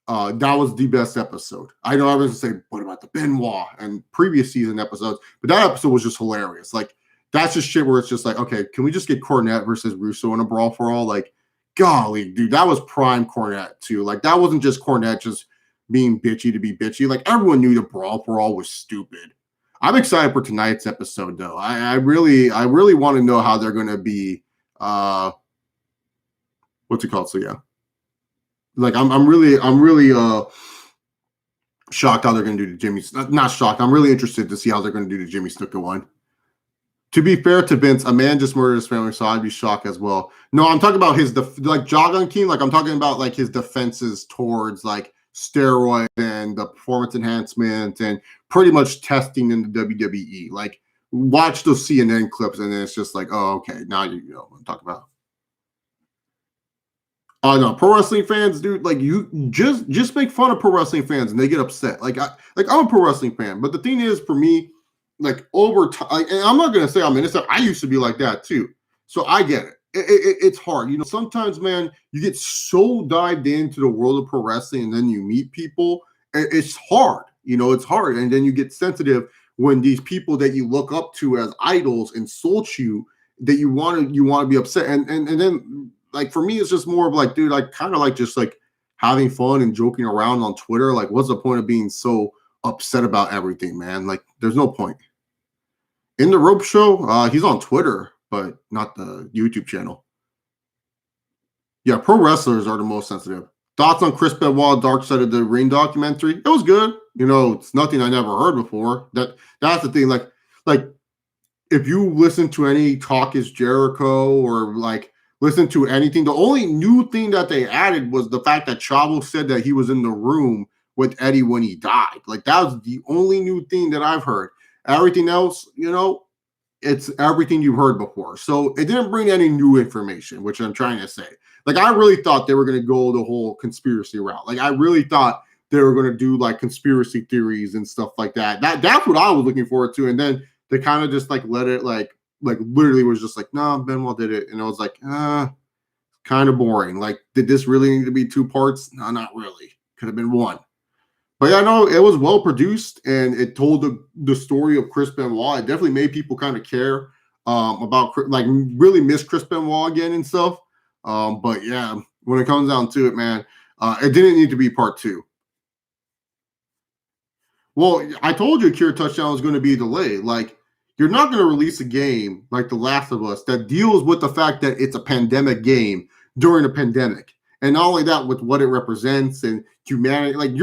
that was the best episode. I know I was going to say, what about the Benoit and previous season episodes? But that episode was just hilarious. That's just shit where it's just okay, can we just get Cornette versus Russo in a Brawl for All? Golly, dude, that was prime Cornette too. That wasn't just Cornette just being bitchy to be bitchy. Everyone knew the Brawl for All was stupid. I'm excited for tonight's episode, though. I really want to know how they're going to be. What's it called? So yeah. I'm really shocked how they're going to do the Jimmy. Not shocked. I'm really interested to see how they're going to do the Jimmy Snuka one. To be fair to Vince, a man just murdered his family, so I'd be shocked as well. No, I'm talking about his Jogon King. I'm talking about his defenses towards steroid and the performance enhancement and pretty much testing in the WWE. Watch those CNN clips, and then it's just oh, okay, now you know what I'm talking about. No, pro wrestling fans, dude, you just make fun of pro wrestling fans and they get upset. I'm a pro wrestling fan, but the thing is, for me, over time, and I'm not gonna say I'm innocent. I used to be like that too, so I get it. It's hard, sometimes, man, you get so dived into the world of pro wrestling, and then you meet people, it's hard. It's hard, and then you get sensitive when these people that you look up to as idols insult you, that you want to be upset, and then like for me, it's just more of like, dude, I kind of like just like having fun and joking around on Twitter. Like, what's the point of being so upset about everything, man? Like, there's no point. In the Rope Show, he's on Twitter, but not the YouTube channel. Yeah, pro wrestlers are the most sensitive. Thoughts on Chris Benoit Dark Side of the Ring documentary? It was good. It's nothing I never heard before. That's the thing. Like if you listen to any Talk Is Jericho or like listen to anything, the only new thing that they added was the fact that Chavo said that he was in the room with Eddie when he died. Like that was the only new thing that I've heard. Everything else, it's everything you've heard before. So it didn't bring any new information, which I'm trying to say. Like, I really thought they were going to go the whole conspiracy route. Like, I really thought they were going to do like conspiracy theories and stuff like that. That's what I was looking forward to. And then they kind of just like let it like literally was just like, no, Benoit did it. And I was like, kind of boring. Like, did this really need to be 2 parts? No, not really. Could have been 1. But yeah, no, it was well produced, and it told the story of Chris Benoit. It definitely made people kind of care about, like, really miss Chris Benoit again and stuff. But yeah, when it comes down to it, man, it didn't need to be part 2. Well, I told you Akira Touchdown was going to be delayed. Like, you're not going to release a game like The Last of Us that deals with the fact that it's a pandemic game during a pandemic. And not only that, with what it represents and humanity, like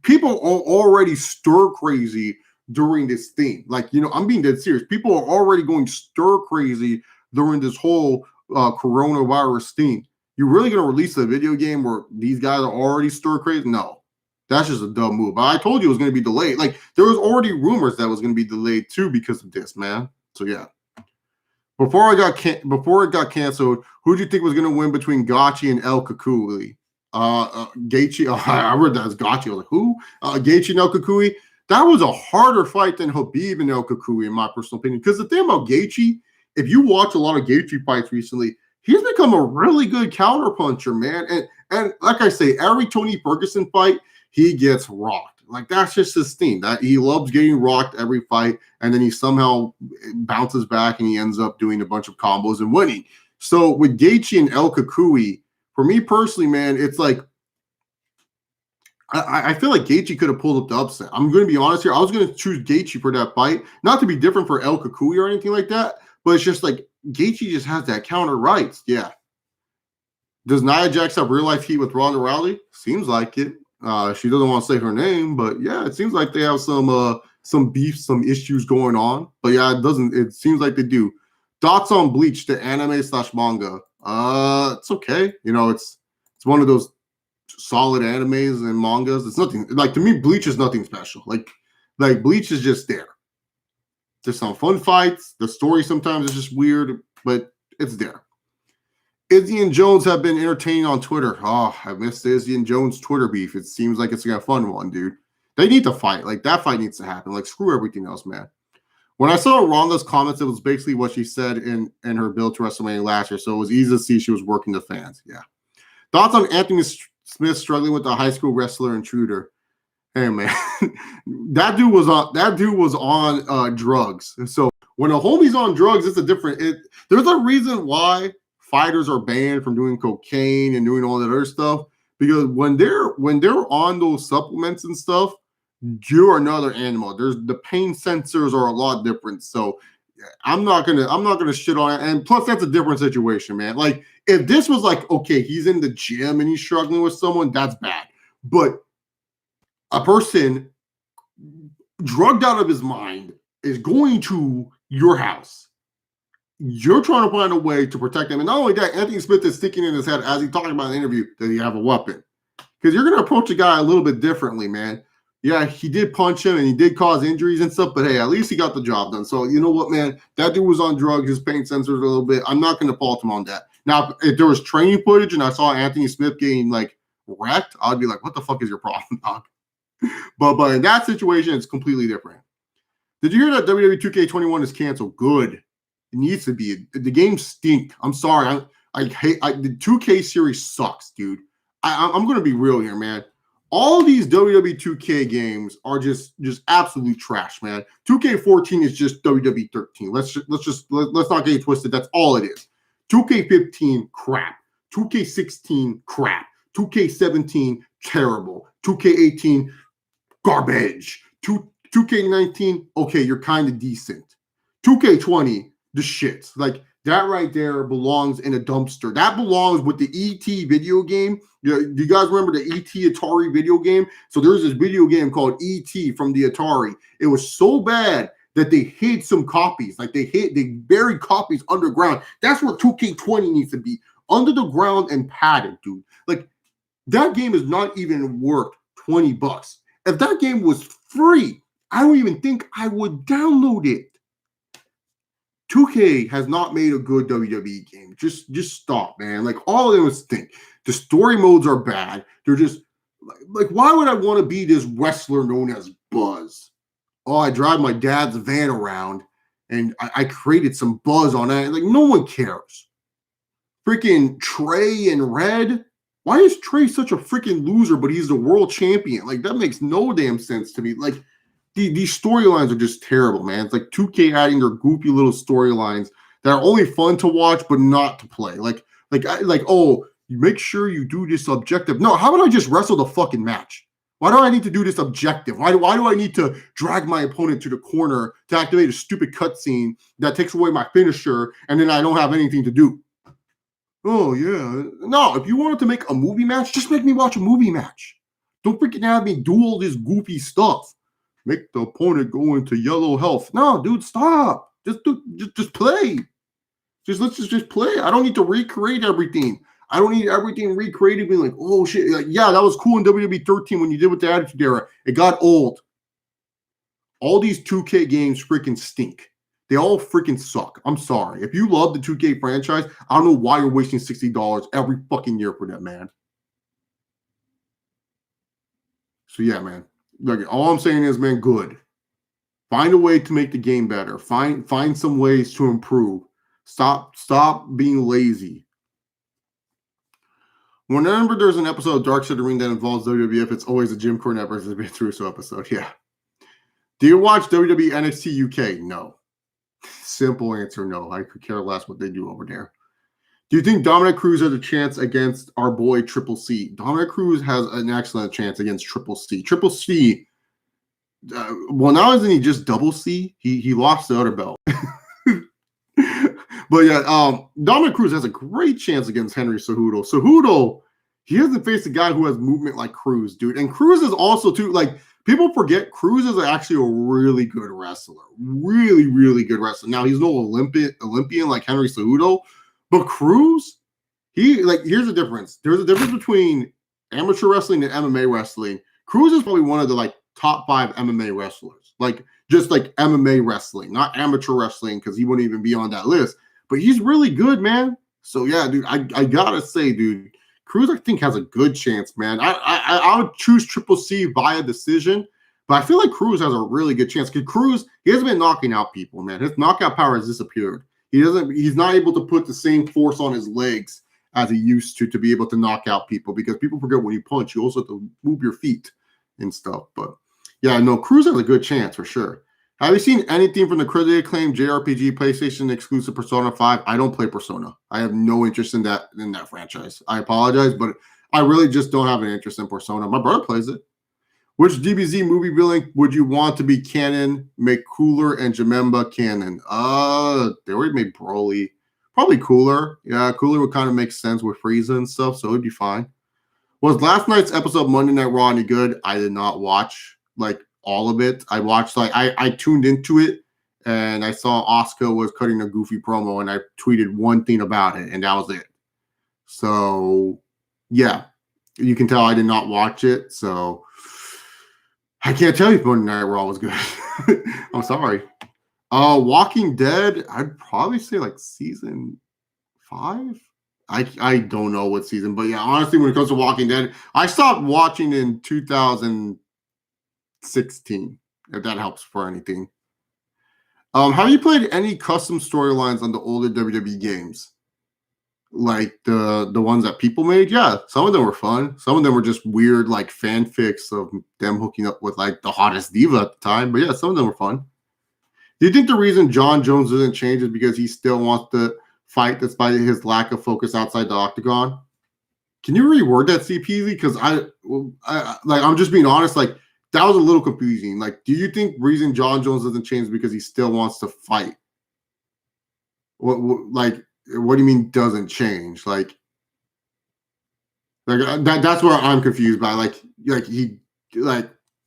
people are already stir crazy during this thing. Like, I'm being dead serious. People are already going stir crazy during this whole coronavirus thing. You're really going to release a video game where these guys are already stir crazy? No, that's just a dumb move. But I told you it was going to be delayed. Like, there was already rumors that it was going to be delayed too because of this, man. So yeah. Before it got canceled, who do you think was going to win between Gachi and El Kakui? Gaethje. I read that as Gachi. I was like, who? Gaethje and El Kakui. That was a harder fight than Khabib and El Kakui, in my personal opinion. Because the thing about Gaethje, if you watch a lot of Gaethje fights recently, he's become a really good counterpuncher, man. And like I say, every Tony Ferguson fight, he gets rocked. Like, that's just his thing. That he loves getting rocked every fight, and then he somehow bounces back and he ends up doing a bunch of combos and winning. So with Gaethje and El Kakui, for me personally, man, it's like I feel like Gaethje could have pulled up the upset. I'm going to be honest here. I was going to choose Gaethje for that fight, not to be different for El Kakui or anything like that, but it's just like Gaethje just has that counter rights. Yeah. Does Nia Jax have real life heat with Ronda Rousey? Seems like it. She doesn't want to say her name, but yeah, it seems like they have some beef, some issues going on. But yeah, it seems like they do. Thoughts on Bleach, the anime/manga? It's okay. It's one of those solid animes and mangas. It's nothing, like, to me, Bleach is nothing special. Like Bleach is just there. There's some fun fights. The story sometimes is just weird, but it's there. Izzy and Jones have been entertaining on Twitter. Oh, I missed the Izzy and Jones Twitter beef. It seems like it's a fun one, dude. They need to fight. Like, that fight needs to happen. Like, screw everything else, man. When I saw Ronda's comments, it was basically what she said in her build to WrestleMania last year, so it was easy to see she was working the fans. Yeah. Thoughts on Anthony Smith struggling with the high school wrestler intruder? Hey, man, that dude was on drugs. So when a homie's on drugs, it's a different. There's a reason why fighters are banned from doing cocaine and doing all that other stuff, because when they're on those supplements and stuff, you're another animal. The pain sensors are a lot different. So I'm not gonna shit on it. And plus, that's a different situation, man. Like, if this was like, okay, he's in the gym and he's struggling with someone, that's bad. But a person drugged out of his mind is going to your house. You're trying to find a way to protect him. And not only that, Anthony Smith is sticking in his head as he's talking about in the interview that he have a weapon. Because you're going to approach a guy a little bit differently, man. Yeah, he did punch him and he did cause injuries and stuff, but hey, at least he got the job done. So you know what, man? That dude was on drugs. His pain sensors a little bit. I'm not going to fault him on that. Now, if there was training footage and I saw Anthony Smith getting like wrecked, I'd be like, what the fuck is your problem, dog? But in that situation, it's completely different. Did you hear that WWE 2K21 is canceled? Good. It needs to be. The games stink. I'm sorry. I hate the 2K series sucks, dude. I'm going to be real here, man. all these WWE 2K games are just absolute trash, man. 2K14 is just WWE 13. Let's not get it twisted. That's all it is. 2K15 crap. 2K16 crap. 2K17 terrible. 2K18 garbage. 2K19 okay, you're kind of decent. 2K20 the shit. Like that right there belongs in a dumpster. That belongs with the ET video game. Do you guys remember the ET Atari video game? So there's this video game called ET from the Atari. It was so bad that they hid some copies. Like they buried copies underground. That's what 2K20 needs to be. Under the ground and padded, dude. Like that game is not even worth $20. If that game was free, I don't even think I would download it. 2K has not made a good WWE game. Just stop, man. Like all of them stink. The story modes are bad. They're just like, why would I want to be this wrestler known as Buzz? Oh, I drive my dad's van around and I created some buzz on that. Like no one cares. Freaking Trey and Red. Why is Trey such a freaking loser, but he's the world champion? Like that makes no damn sense to me. Like these storylines are just terrible, man. It's like 2K adding their goofy little storylines that are only fun to watch but not to play. Oh, you make sure you do this objective. No, how about I just wrestle the fucking match? Why do I need to do this objective? Why do I need to drag my opponent to the corner to activate a stupid cutscene that takes away my finisher and then I don't have anything to do? Oh, yeah. No, if you wanted to make a movie match, just make me watch a movie match. Don't freaking have me do all this goofy stuff. Make the opponent go into yellow health. No, dude, stop. Just play. Let's just play. I don't need to recreate everything. I don't need everything recreated. Being like, oh shit, like, yeah, that was cool in WWE 13 when you did with the Attitude Era. It got old. All these 2K games freaking stink. They all freaking suck. I'm sorry. If you love the 2K franchise, I don't know why you're wasting $60 every fucking year for that, man. So yeah, man. Like all I'm saying is, man, good. Find a way to make the game better. Find some ways to improve. Stop being lazy. Whenever there's an episode of Dark Side of the Ring that involves WWF, it's always a Jim Cornette versus Vince Russo episode. Yeah. Do you watch WWE NXT UK? No. Simple answer, no. I could care less what they do over there. Do you think Dominic Cruz has a chance against our boy Triple C? Dominic Cruz has an excellent chance against Triple C. Triple C, well, now isn't he just double C? He lost the other belt. But yeah, Dominic Cruz has a great chance against Henry Cejudo. Cejudo, he hasn't faced a guy who has movement like Cruz, dude. And Cruz is also, too, like, people forget Cruz is actually a really good wrestler. Really, really good wrestler. Now, he's no Olympian like Henry Cejudo, but Cruz, here's the difference. There's a difference between amateur wrestling and MMA wrestling. Cruz is probably one of the like top 5 MMA wrestlers. Like just like MMA wrestling, not amateur wrestling, because he wouldn't even be on that list. But he's really good, man. So yeah, dude, I gotta say, dude, Cruz I think has a good chance, man. I would choose Triple C via decision, but I feel like Cruz has a really good chance. Because Cruz, he hasn't been knocking out people, man. His knockout power has disappeared. He's not able to put the same force on his legs as he used to be able to knock out people, because people forget when you punch, you also have to move your feet and stuff. But yeah, no, Cruz has a good chance for sure. Have you seen anything from the critically acclaimed JRPG PlayStation exclusive Persona 5? I don't play Persona. I have no interest in that franchise. I apologize, but I really just don't have an interest in Persona. My brother plays it. Which DBZ movie villain would you want to be canon? Make Cooler and Jamemba canon. They already made Broly. Probably Cooler. Yeah, Cooler would kind of make sense with Frieza and stuff, so it'd be fine. Was last night's episode of Monday Night Raw any good? I did not watch like all of it. I watched I tuned into it and I saw Asuka was cutting a goofy promo and I tweeted one thing about it and that was it. So yeah, you can tell I did not watch it. So I can't tell you if Monday Night Raw was good. I'm sorry. Walking Dead, I'd probably say like season 5. I don't know what season, but yeah, honestly, when it comes to Walking Dead, I stopped watching in 2016, if that helps for anything. Have you played any custom storylines on the older WWE games? like the ones that people made, yeah, some of them were fun. Some of them were just weird, like fanfics of them hooking up with like the hottest diva at the time. But yeah, some of them were fun. Do you think the reason John Jones doesn't change is because he still wants to fight despite his lack of focus outside the octagon? Can you reword that, CPZ? Because I'm just being honest. Like that was a little confusing. Like, do you think reason John Jones doesn't change is because he still wants to fight? What do you mean doesn't change? That's where I'm confused by.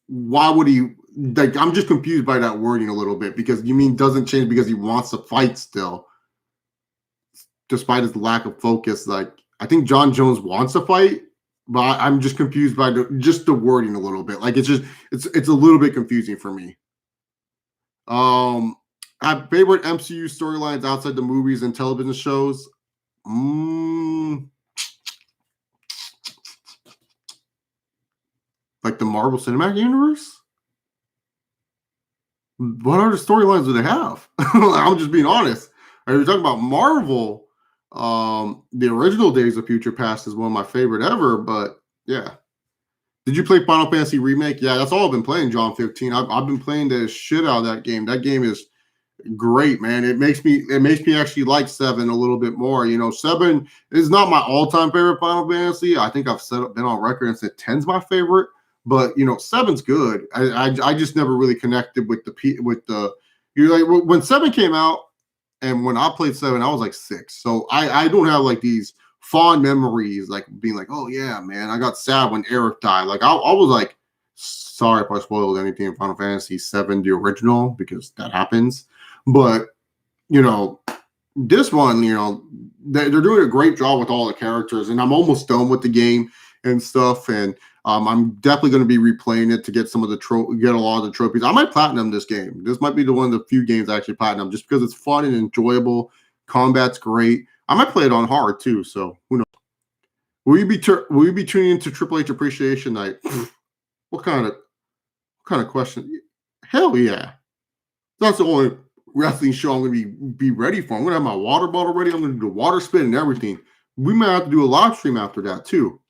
Why would he? Like, I'm just confused by that wording a little bit because you mean doesn't change because he wants to fight still, despite his lack of focus. Like, I think John Jones wants to fight, but I'm just confused by the wording a little bit. Like, it's a little bit confusing for me. I have favorite MCU storylines outside the movies and television shows. Like the Marvel Cinematic Universe? What other storylines do they have? I'm just being honest. Are you talking about Marvel? The original Days of Future Past is one of my favorite ever, but yeah. Did you play Final Fantasy Remake? Yeah, that's all I've been playing, John 15. I've been playing the shit out of that game. That game is great, man. It makes me actually like 7 a little bit more. 7 is not my all-time favorite Final Fantasy. I think I've been on record and said 10's my favorite, but 7's good. I just never really connected with when 7 came out, and when I played 7, I was like 6. So I don't have like these fond memories, like being like, oh yeah, man, I got sad when Eric died. Like I was like, sorry if I spoiled anything in Final Fantasy 7, the original, because that happens. But this one, they're doing a great job with all the characters, and I'm almost done with the game and stuff. And I'm definitely going to be replaying it to get some of get a lot of the trophies. I might platinum this game. This might be one of the few games I actually platinum, just because it's fun and enjoyable. Combat's great. I might play it on hard too. So who knows? Will you be tuning into Triple H Appreciation Night? What kind of question? Hell yeah! That's the only wrestling show I'm going to be ready for. I'm going to have my water bottle ready. I'm going to do the water spin and everything. We might have to do a live stream after that too.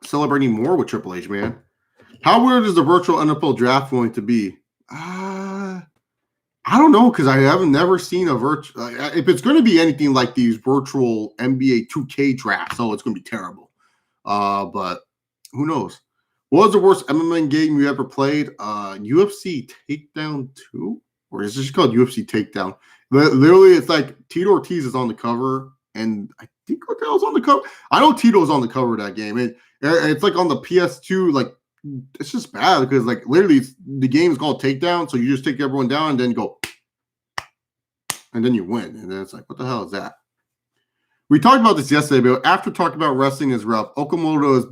Celebrating more with Triple H, man. How weird is the virtual NFL draft going to be? I don't know, because I haven't never seen a virtual. If it's going to be anything like these virtual NBA 2K drafts, it's going to be terrible. But who knows? What was the worst MMA game you ever played? UFC Takedown 2? Or is it just called UFC Takedown? Literally, it's like Tito Ortiz is on the cover, and I think Raquel's on the cover. I know Tito's on the cover of that game. It's like on the PS2, like, it's just bad because, like, literally the game is called Takedown, so you just take everyone down and then go, and then you win. And then it's like, what the hell is that? We talked about this yesterday, but after talking about wrestling is rough, Okamoto is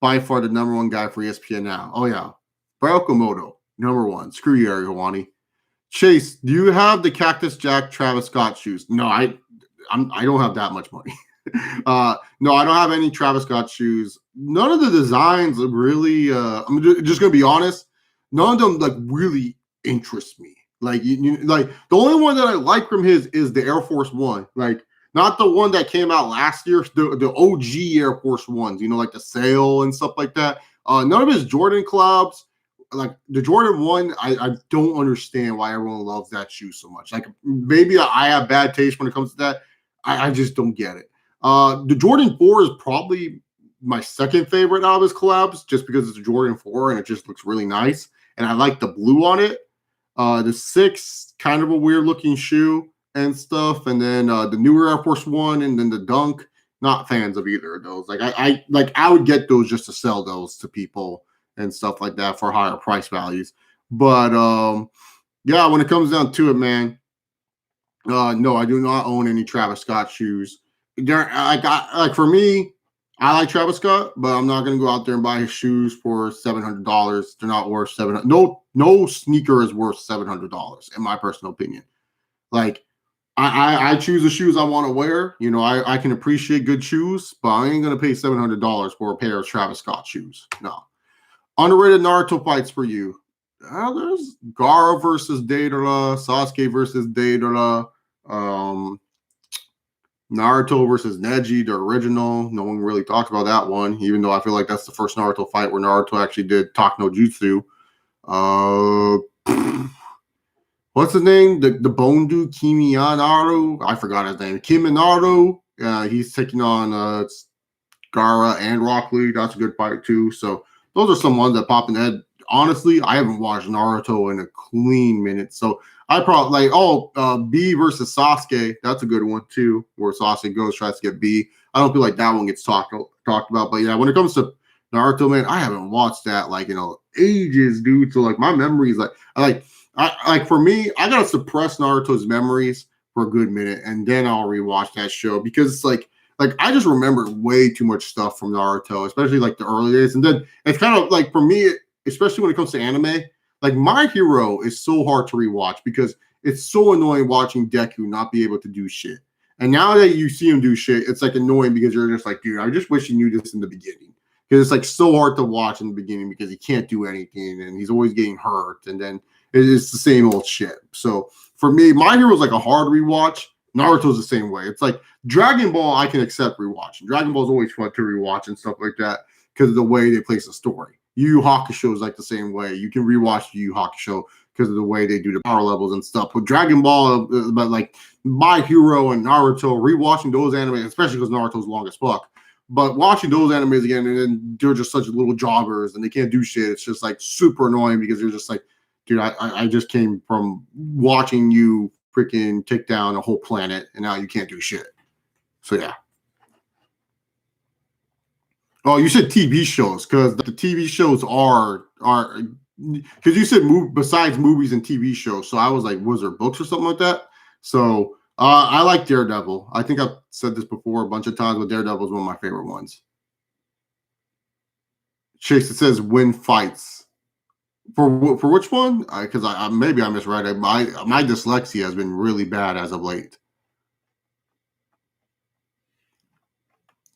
by far the number one guy for ESPN now. Oh, yeah. By Okamoto, number one. Screw you, Ari Hawani. Chase, do you have the Cactus Jack Travis Scott shoes? No, I don't have that much money. No, I don't have any Travis Scott shoes. None of the designs really, I'm just going to be honest, none of them like really interest me. Like, like the only one that I like from his is the Air Force One. Like, not the one that came out last year, the OG Air Force Ones, like the sale and stuff like that. None of his Jordan collabs, like the Jordan 1, I don't understand why everyone loves that shoe so much. Like, maybe I have bad taste when it comes to that. I just don't get it. The Jordan 4 is probably my second favorite out of his collabs, just because it's a Jordan 4 and it just looks really nice. And I like the blue on it. The 6, kind of a weird looking shoe and stuff. And then the newer Air Force One and then the Dunk, not fans of either of those. Like I would get those just to sell those to people and stuff like that for higher price values. But yeah, when it comes down to it, man, no, I do not own any Travis Scott shoes. Like for me, I like Travis Scott, but I'm not going to go out there and buy his shoes for $700. They're not worth $700. No sneaker is worth $700, in my personal opinion. Like, I choose the shoes I want to wear. I can appreciate good shoes, but I ain't going to pay $700 for a pair of Travis Scott shoes. No. Underrated Naruto fights for you. There's Gaara versus Deidara, Sasuke versus Deidara. Naruto versus Neji, the original. No one really talked about that one, even though I feel like that's the first Naruto fight where Naruto actually did talk no jutsu. Uh, what's his name? The Bone dude, Kimianaru. I forgot his name. Kiminaru. He's taking on Gara and Rock Lee. That's a good fight too. So those are some ones that pop in the head. Honestly, I haven't watched Naruto in a clean minute. So I probably B versus Sasuke. That's a good one too, where Sasuke goes tries to get B. I don't feel like that one gets talked about. But yeah, when it comes to Naruto, man, I haven't watched that like ages, dude. So like my memories, I for me, I gotta suppress Naruto's memories for a good minute, and then I'll rewatch that show because it's like I just remember way too much stuff from Naruto, especially like the early days. And then it's kind of like for me, especially when it comes to anime, like My Hero is so hard to rewatch because it's so annoying watching Deku not be able to do shit. And now that you see him do shit, it's like annoying because you're just like, dude, I just wish you knew this in the beginning. Because it's like so hard to watch in the beginning because he can't do anything and he's always getting hurt. And then it's the same old shit. So for me, My Hero is like a hard rewatch. Naruto's the same way. It's like Dragon Ball, I can accept rewatching. Dragon Ball is always fun to rewatch and stuff like that because of the way they place the story. Yu Yu Hakusho is like the same way. You can rewatch Yu Yu Hakusho because of the way they do the power levels and stuff. But Dragon Ball, but like My Hero and Naruto, rewatching those animes, especially because Naruto's long as fuck. But watching those animes again, and then they're just such little joggers and they can't do shit. It's just like super annoying because they're just like, dude, I just came from watching you freaking take down a whole planet and now you can't do shit. So yeah. Oh, you said TV shows because the TV shows are because you said besides movies and TV shows. So I was like, was there books or something like that? So I like Daredevil. I think I've said this before a bunch of times, but Daredevil is one of my favorite ones. Chase, it says win fights. For which one? Because I maybe I misread it. My dyslexia has been really bad as of late.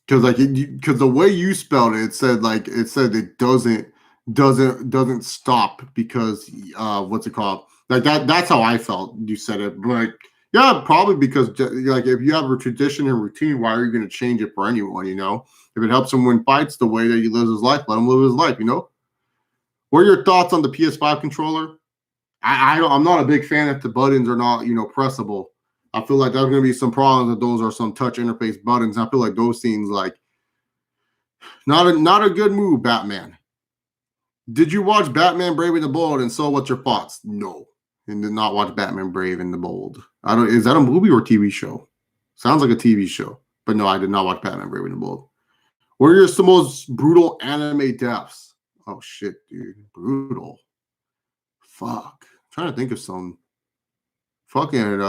Because the way you spelled it, it said it doesn't stop because what's it called? Like that's how I felt. You said it, but yeah, probably because like if you have a tradition and routine, why are you going to change it for anyone? If it helps him win fights, the way that he lives his life, let him live his life. What are your thoughts on the PS5 controller? I'm not a big fan if the buttons are not, pressable. I feel like there's going to be some problems if those are some touch interface buttons. I feel like those things like not a good move, Batman. Did you watch Batman Brave and the Bold and so what's your thoughts? No. And did not watch Batman Brave and the Bold. Is that a movie or a TV show? Sounds like a TV show. But no, I did not watch Batman Brave and the Bold. What are some most brutal anime deaths? Oh shit, dude. Brutal. Fuck. I'm trying to think of some fucking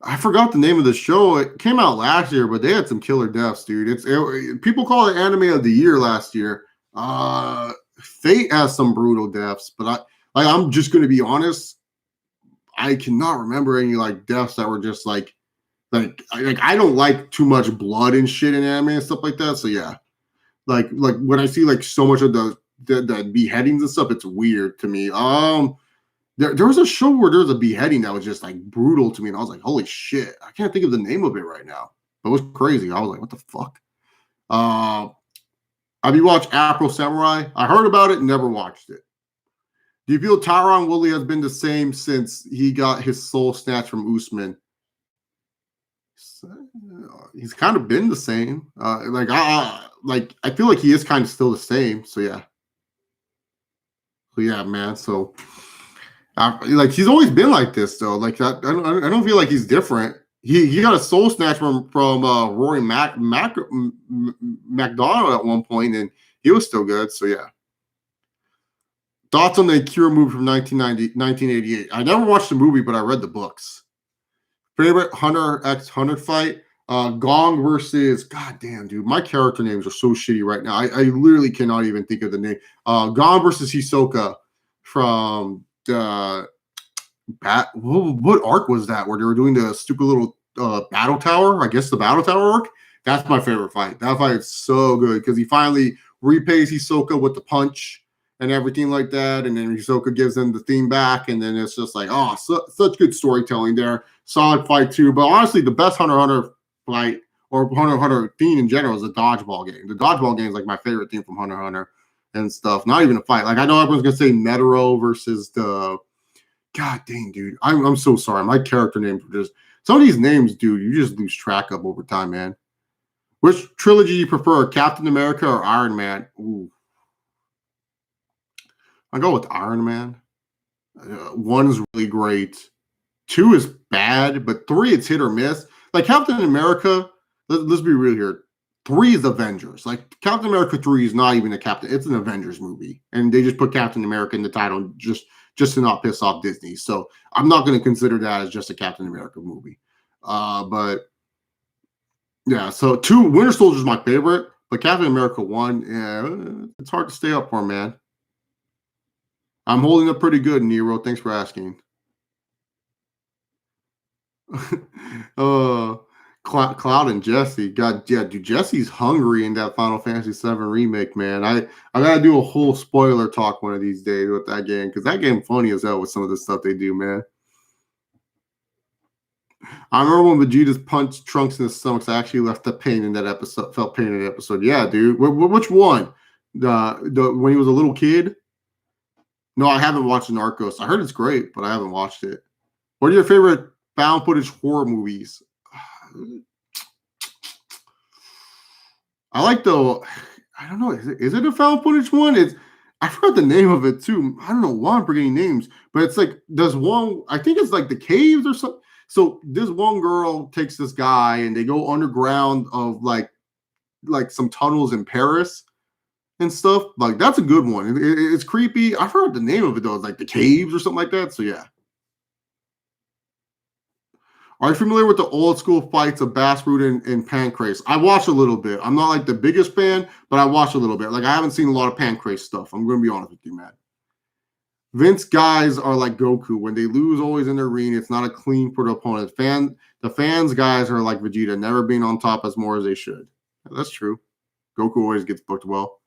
I forgot the name of the show. It came out last year, but they had some killer deaths, dude. People call it anime of the year last year. Fate has some brutal deaths, but I'm just gonna be honest. I cannot remember any like deaths that were just like I don't like too much blood and shit in anime and stuff like that. So yeah, like when I see like so much of the beheadings and stuff, it's weird to me. There was a show where there was a beheading that was just like brutal to me, and I was like, holy shit, I can't think of the name of it right now. But it was crazy. I was like, what the fuck? Have you watched Afro Samurai? I heard about it, never watched it. Do you feel Tyron Woodley has been the same since he got his soul snatched from Usman? He's kind of been the same. I feel like he is kind of still the same. So yeah. So yeah, man. So like he's always been like this though. Like I don't feel like he's different. He got a soul snatch from Rory McDonald at one point, and he was still good. So yeah. Thoughts on the Akira movie from 1988? I never watched the movie, but I read the books. Favorite Hunter x Hunter fight? Gong versus goddamn dude. My character names are so shitty right now. I literally cannot even think of the name. Gong versus Hisoka from the what arc was that where they were doing the stupid little battle tower? I guess the battle tower arc. That's my favorite fight. That fight is so good because he finally repays Hisoka with the punch and everything like that, and then Hisoka gives them the theme back, and then it's just like, such good storytelling there. Solid fight too. But honestly, the best Hunter x Hunter fight or Hunter x Hunter theme in general is a dodgeball game. The dodgeball game is like my favorite theme from Hunter x Hunter and stuff. Not even a fight. Like I know everyone's gonna say Metaro versus the. God dang, dude. I'm so sorry. My character names are just some of these names, dude. You just lose track of over time, man. Which trilogy you prefer, Captain America or Iron Man? Ooh, I go with Iron Man. One is really great. Two is bad, but three it's hit or miss. Like Captain America, let's be real here. Three is Avengers. Like Captain America 3 is not even a Captain, it's an Avengers movie. And they just put Captain America in the title just to not piss off Disney. So I'm not going to consider that as just a Captain America movie. But yeah, so two, Winter Soldier is my favorite, but Captain America 1, yeah, it's hard to stay up for, man. I'm holding up pretty good, Nero. Thanks for asking. uh, Cloud and Jesse. God, yeah, dude, Jesse's hungry in that Final Fantasy VII remake, man. I gotta do a whole spoiler talk one of these days with that game because that game funny as hell with some of the stuff they do, man. I remember when Vegeta's punched Trunks in the stomach. So I actually left the pain in that episode. Felt pain in the episode. Yeah, dude. Which one? The when he was a little kid? No, I haven't watched Narcos. I heard it's great, but I haven't watched it. What are your favorite found footage horror movies? I like the. I don't know. Is it a found footage one? I forgot the name of it too. I don't know why I'm forgetting names, but it's like there's one. I think it's like the caves or something. So this one girl takes this guy and they go underground of like some tunnels in Paris and stuff. Like that's a good one. It's creepy. I forgot the name of it though. It's like the caves or something like that. So yeah. Are you familiar with the old school fights of Bass Root and Pancrase? I watched a little bit. I'm not like the biggest fan, but I watched a little bit. Like I haven't seen a lot of Pancrase stuff. I'm going to be honest with you, man. Vince guys are like Goku. When they lose always in the arena, it's not a clean for the opponent. The fans guys are like Vegeta, never being on top as more as they should. That's true. Goku always gets booked well.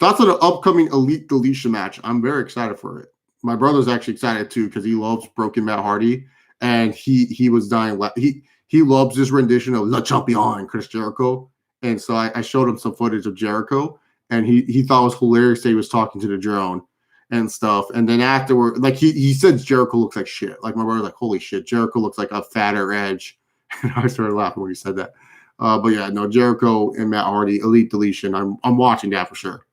Thoughts on the upcoming Elite Deletion match? I'm very excited for it. My brother's actually excited too because he loves Broken Matt Hardy, and he was dying. He loves this rendition of Le Champion, Chris Jericho, and so I showed him some footage of Jericho, and he thought it was hilarious that he was talking to the drone and stuff. And then afterward, like he said, Jericho looks like shit. Like my brother, like holy shit, Jericho looks like a fatter Edge. And I started laughing when he said that. But yeah, no, Jericho and Matt Hardy, Elite Deletion. I'm watching that for sure.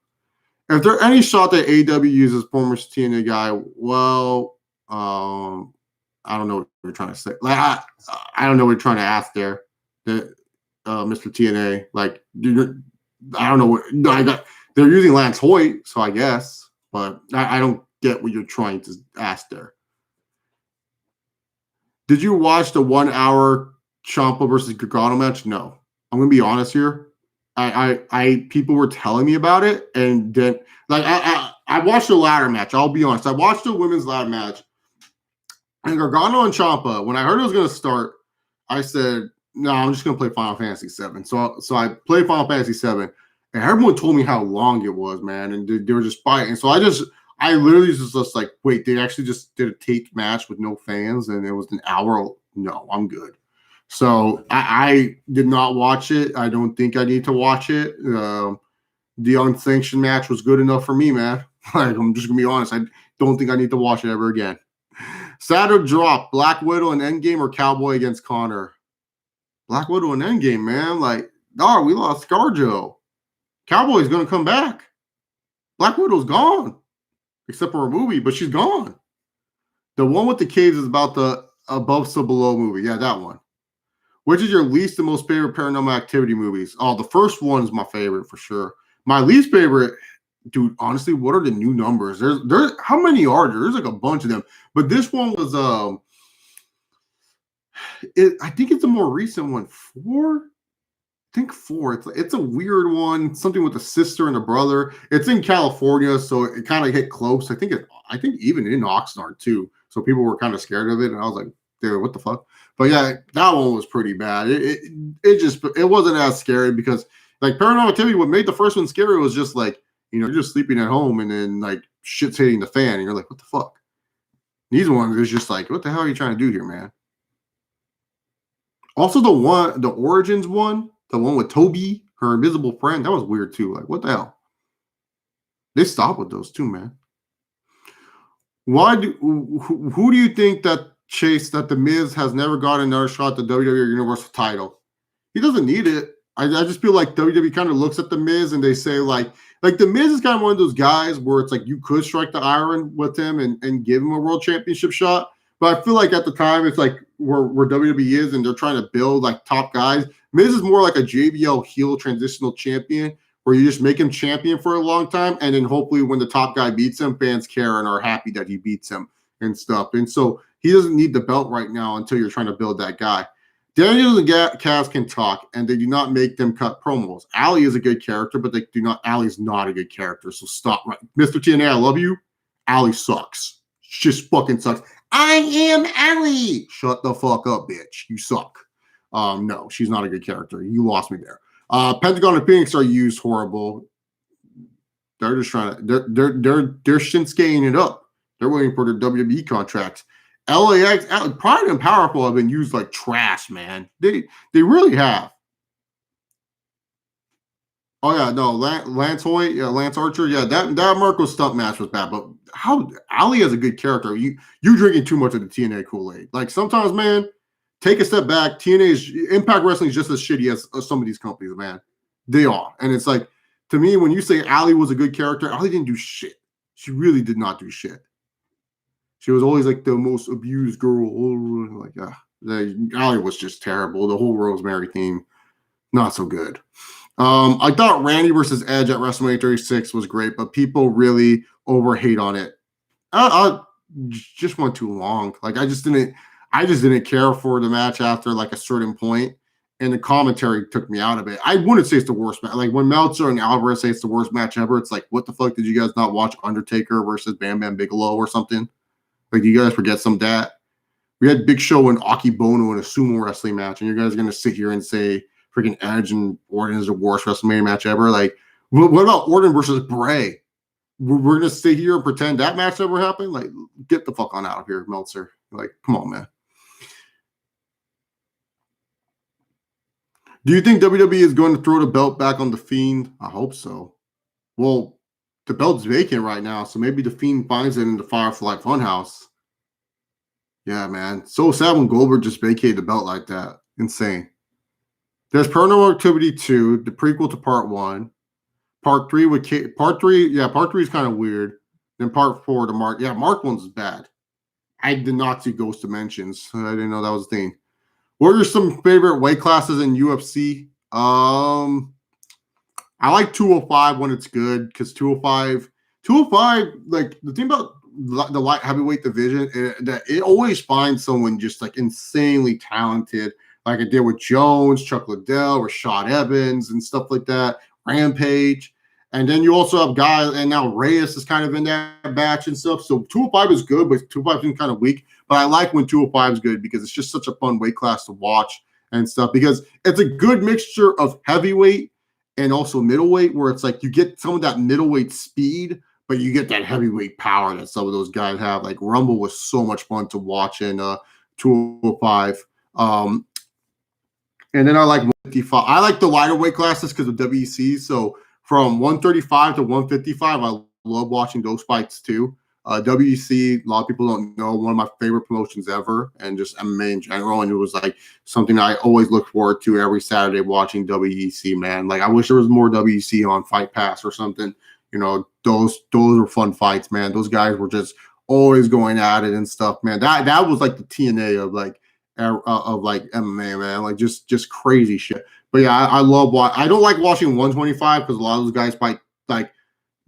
If there any shot that AW uses former TNA guy, well, I don't know what we're trying to say. Like I don't know what you're trying to ask there, Mr. TNA. Like I don't know what they're using Lance Hoyt, so I guess, but I don't get what you're trying to ask there. Did you watch the 1 hour Ciampa versus Gargano match? No, I'm gonna be honest here. I people were telling me about it, and then like I watched the ladder match. I'll be honest. I watched the women's ladder match, and Gargano and Ciampa. When I heard it was going to start, I said, "No, I'm just going to play Final Fantasy VII." So I played Final Fantasy VII, and everyone told me how long it was, man, and they were just fighting. So I literally was just like, "Wait, they actually just did a taped match with no fans, and it was an hour." No, I'm good. So I did not watch it. I don't think I need to watch it. The unsanctioned match was good enough for me, man. Like I'm just gonna be honest. I don't think I need to watch it ever again. Saturn drop Black Widow and Endgame or Cowboy against Connor. Black Widow and Endgame, man. Like, dog, we lost ScarJo. Cowboy's gonna come back. Black Widow's gone, except for a movie, but she's gone. The one with the caves is about the Above So Below movie. Yeah, that one. Which is your least and most favorite Paranormal Activity movies? Oh, the first one is my favorite for sure. My least favorite, dude, honestly, what are the new numbers? There's how many are there? There's like a bunch of them. But this one was I think it's a more recent one. 4? I think 4. It's a weird one. Something with a sister and a brother. It's in California, so it kind of hit close. I think even in Oxnard too. So people were kind of scared of it, and I was like, dude, what the fuck? But yeah, that one was pretty bad. It wasn't as scary because like Paranormal Activity, what made the first one scary was just like, you're just sleeping at home and then like shit's hitting the fan and you're like, what the fuck? These ones is just like, what the hell are you trying to do here, man? Also, the Origins one, the one with Toby, her invisible friend, that was weird too. Like, what the hell? They stopped with those too, man. Who do you think that the Miz has never gotten another shot at the WWE Universal title? He doesn't need it. I just feel like WWE kind of looks at the Miz and they say like the Miz is kind of one of those guys where it's like you could strike the iron with him and give him a world championship shot. But I feel like at the time it's like where WWE is and they're trying to build like top guys. Miz is more like a JBL heel transitional champion where you just make him champion for a long time and then hopefully when the top guy beats him, fans care and are happy that he beats him and stuff. And so he doesn't need the belt right now until you're trying to build that guy. Daniels and Cavs can talk, and they do not make them cut promos. Ali is a good character, but they do not. Ali's not a good character, so stop. Right, Mr. TNA, I love you. Ali sucks. She just fucking sucks. I am Ali. Shut the fuck up, bitch. You suck. No, she's not a good character. You lost me there. Pentagon and Phoenix are used horrible. They're just trying to. They're Shinsukeing it up. They're waiting for their WWE contracts. LAX, Pride and Powerful have been used like trash, man. They really have. Oh yeah, no, Lance Hoyt, yeah, Lance Archer, yeah, that Marco stunt match was bad, but how Ali has a good character. You drinking too much of the TNA Kool-Aid. Like sometimes, man, take a step back. TNA's Impact Wrestling is just as shitty as some of these companies, man. They are, and it's like to me when you say Ali was a good character, Ali didn't do shit. She really did not do shit. She was always like the most abused girl. Like, Ali was just terrible. The whole Rosemary theme, not so good. I thought Randy versus Edge at WrestleMania 36 was great, but people really overhate on it. I just went too long. Like, I just didn't care for the match after like a certain point, and the commentary took me out of it. I wouldn't say it's the worst match. Like when Meltzer and Alvarez say it's the worst match ever, it's like, what the fuck did you guys not watch Undertaker versus Bam Bam Bigelow or something? Like, you guys forget some of that? We had Big Show and Aki Bono in a sumo wrestling match, and you guys are going to sit here and say freaking Edge and Orton is the worst WrestleMania match ever? Like, what about Orton versus Bray? We're going to sit here and pretend that match never happened? Like, get the fuck on out of here, Meltzer. Like, come on, man. Do you think WWE is going to throw the belt back on The Fiend? I hope so. Well, the belt's vacant right now, so maybe The Fiend finds it in the Firefly Funhouse. Yeah, man. So sad when Goldberg just vacated the belt like that. Insane. There's Paranormal Activity 2, the prequel to Part 1. Part 3 with Part 3, yeah, Part 3 is kind of weird. Then Part 4, the Mark. Yeah, Mark 1's bad. I did not see Ghost Dimensions. I didn't know that was a thing. What are some favorite weight classes in UFC? I like 205 when it's good because 205, like the thing about the light heavyweight division that it always finds someone just like insanely talented, like it did with Jones, Chuck Liddell, Rashad Evans, and stuff like that. Rampage, and then you also have guys, and now Reyes is kind of in that batch and stuff. So 205 is good, but 205 is kind of weak. But I like when 205 is good because it's just such a fun weight class to watch and stuff because it's a good mixture of heavyweight and also middleweight, where it's like you get some of that middleweight speed, but you get that heavyweight power that some of those guys have. Like Rumble was so much fun to watch in 205. And then I like 155. I like the lighter weight classes because of WEC. So from 135 to 155, I love watching those fights too. WEC, a lot of people don't know, one of my favorite promotions ever, and just MMA in general. And it was like something I always look forward to every Saturday watching WEC, man. Like I wish there was more WEC on Fight Pass or something. You know, those were fun fights, man. Those guys were just always going at it and stuff, man. That was like the TNA of like MMA, man. Like just crazy shit. But yeah, I love I don't like watching 125 because a lot of those guys fight like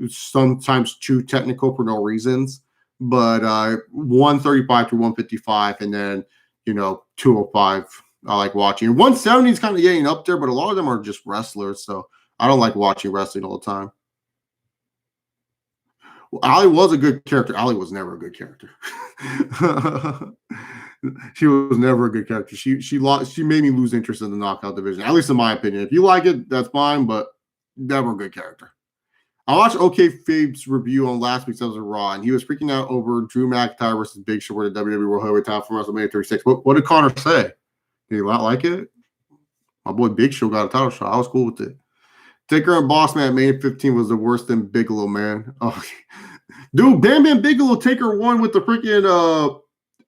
sometimes too technical for no reasons. But 135 to 155, and then 205, I like watching. 170 is kind of getting up there, but a lot of them are just wrestlers, so I don't like watching wrestling all the time. Well, Ali was a good character. Ali was never a good character. She was never a good character. She made me lose interest in the knockout division, at least in my opinion. If you like it, that's fine, but never a good character. I watched OK Fabe's review on last week's episode of Raw, and he was freaking out over Drew McIntyre versus Big Show for the WWE World Heavyweight title from WrestleMania 36. What did Connor say? You not like it? My boy Big Show got a title shot. I was cool with it. Taker and Boss Man at May 15 was the worst than Bigelow, man. Oh, dude, Bam Bam Bigelow Taker won with the freaking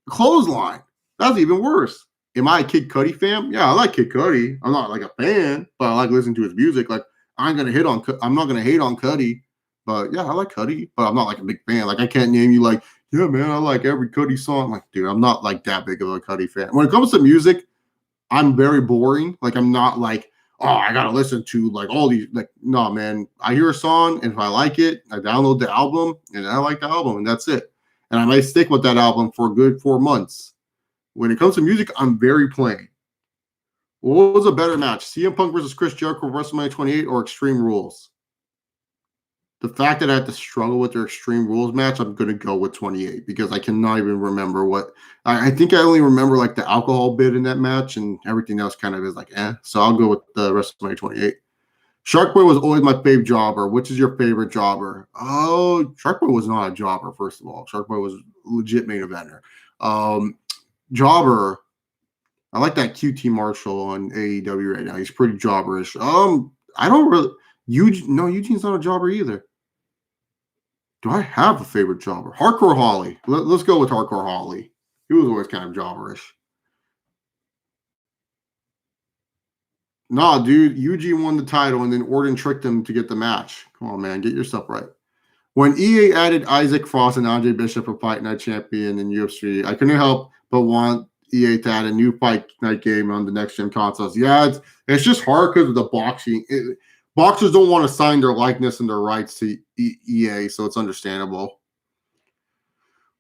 clothesline. That's even worse. Am I a Kid Cudi fan? Yeah, I like Kid Cudi. I'm not like a fan, but I like listening to his music. Like I'm not gonna hate on Cudi, but yeah, I like Cudi, but I'm not like a big fan. Like I can't name you like, yeah, man, I like every Cudi song. Like, dude, I'm not like that big of a Cudi fan. When it comes to music, I'm very boring. Like I'm not like, oh, I gotta listen to like all these. Like, no, man. I hear a song, and if I like it, I download the album, and I like the album, and that's it. And I might stick with that album for a good 4 months. When it comes to music, I'm very plain. What was a better match, CM Punk versus Chris Jericho WrestleMania 28 or Extreme Rules? The fact that I had to struggle with their Extreme Rules match, I'm going to go with 28 because I cannot even remember what. I think I only remember like the alcohol bit in that match, and everything else kind of is like, eh. So I'll go with the WrestleMania 28. Shark Boy was always my fave jobber. Which is your favorite jobber? Oh, Shark Boy was not a jobber, first of all. Shark Boy was a legit main eventer. Jobber, I like that QT Marshall on AEW right now. He's pretty jobberish. I don't really. Eugene's not a jobber either. Do I have a favorite jobber? Hardcore Holly. Let's go with Hardcore Holly. He was always kind of jobberish. Nah, dude, Eugene won the title and then Orton tricked him to get the match. Come on, man, get yourself right. When EA added Isaac Frost and Andre Bishop for Fight Night Champion in UFC, I couldn't help but want EA to add a new Fight Night game on the next gen consoles. Yeah, it's just hard because of the boxing. Boxers don't want to sign their likeness and their rights to EA, so it's understandable.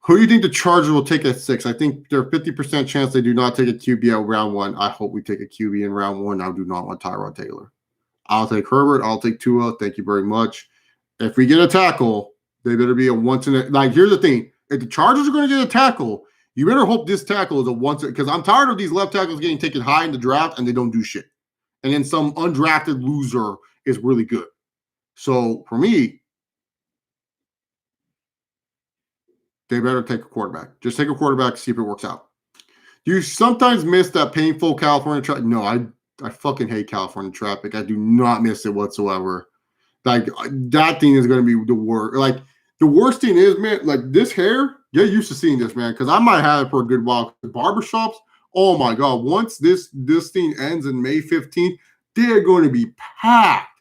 Who do you think the Chargers will take at 6? I think there's a 50% chance they do not take a QB at round 1. I hope we take a QB in round 1. I do not want Tyrod Taylor. I'll take Herbert. I'll take Tua. Thank you very much. If we get a tackle, they better be a once in a. Like, here's the thing: if the Chargers are going to get a tackle, you better hope this tackle is a once. Because I'm tired of these left tackles getting taken high in the draft and they don't do shit, and then some undrafted loser is really good. So for me, they better take a quarterback. Just take a quarterback, see if it works out. Do you sometimes miss that painful California traffic? No, I fucking hate California traffic. I do not miss it whatsoever. Like that thing is going to be the worst. Like the worst thing is, man, like this hair, get used to seeing this, man, because I might have it for a good while. Barbershops, oh my God, once this thing ends in May 15th, they're going to be packed.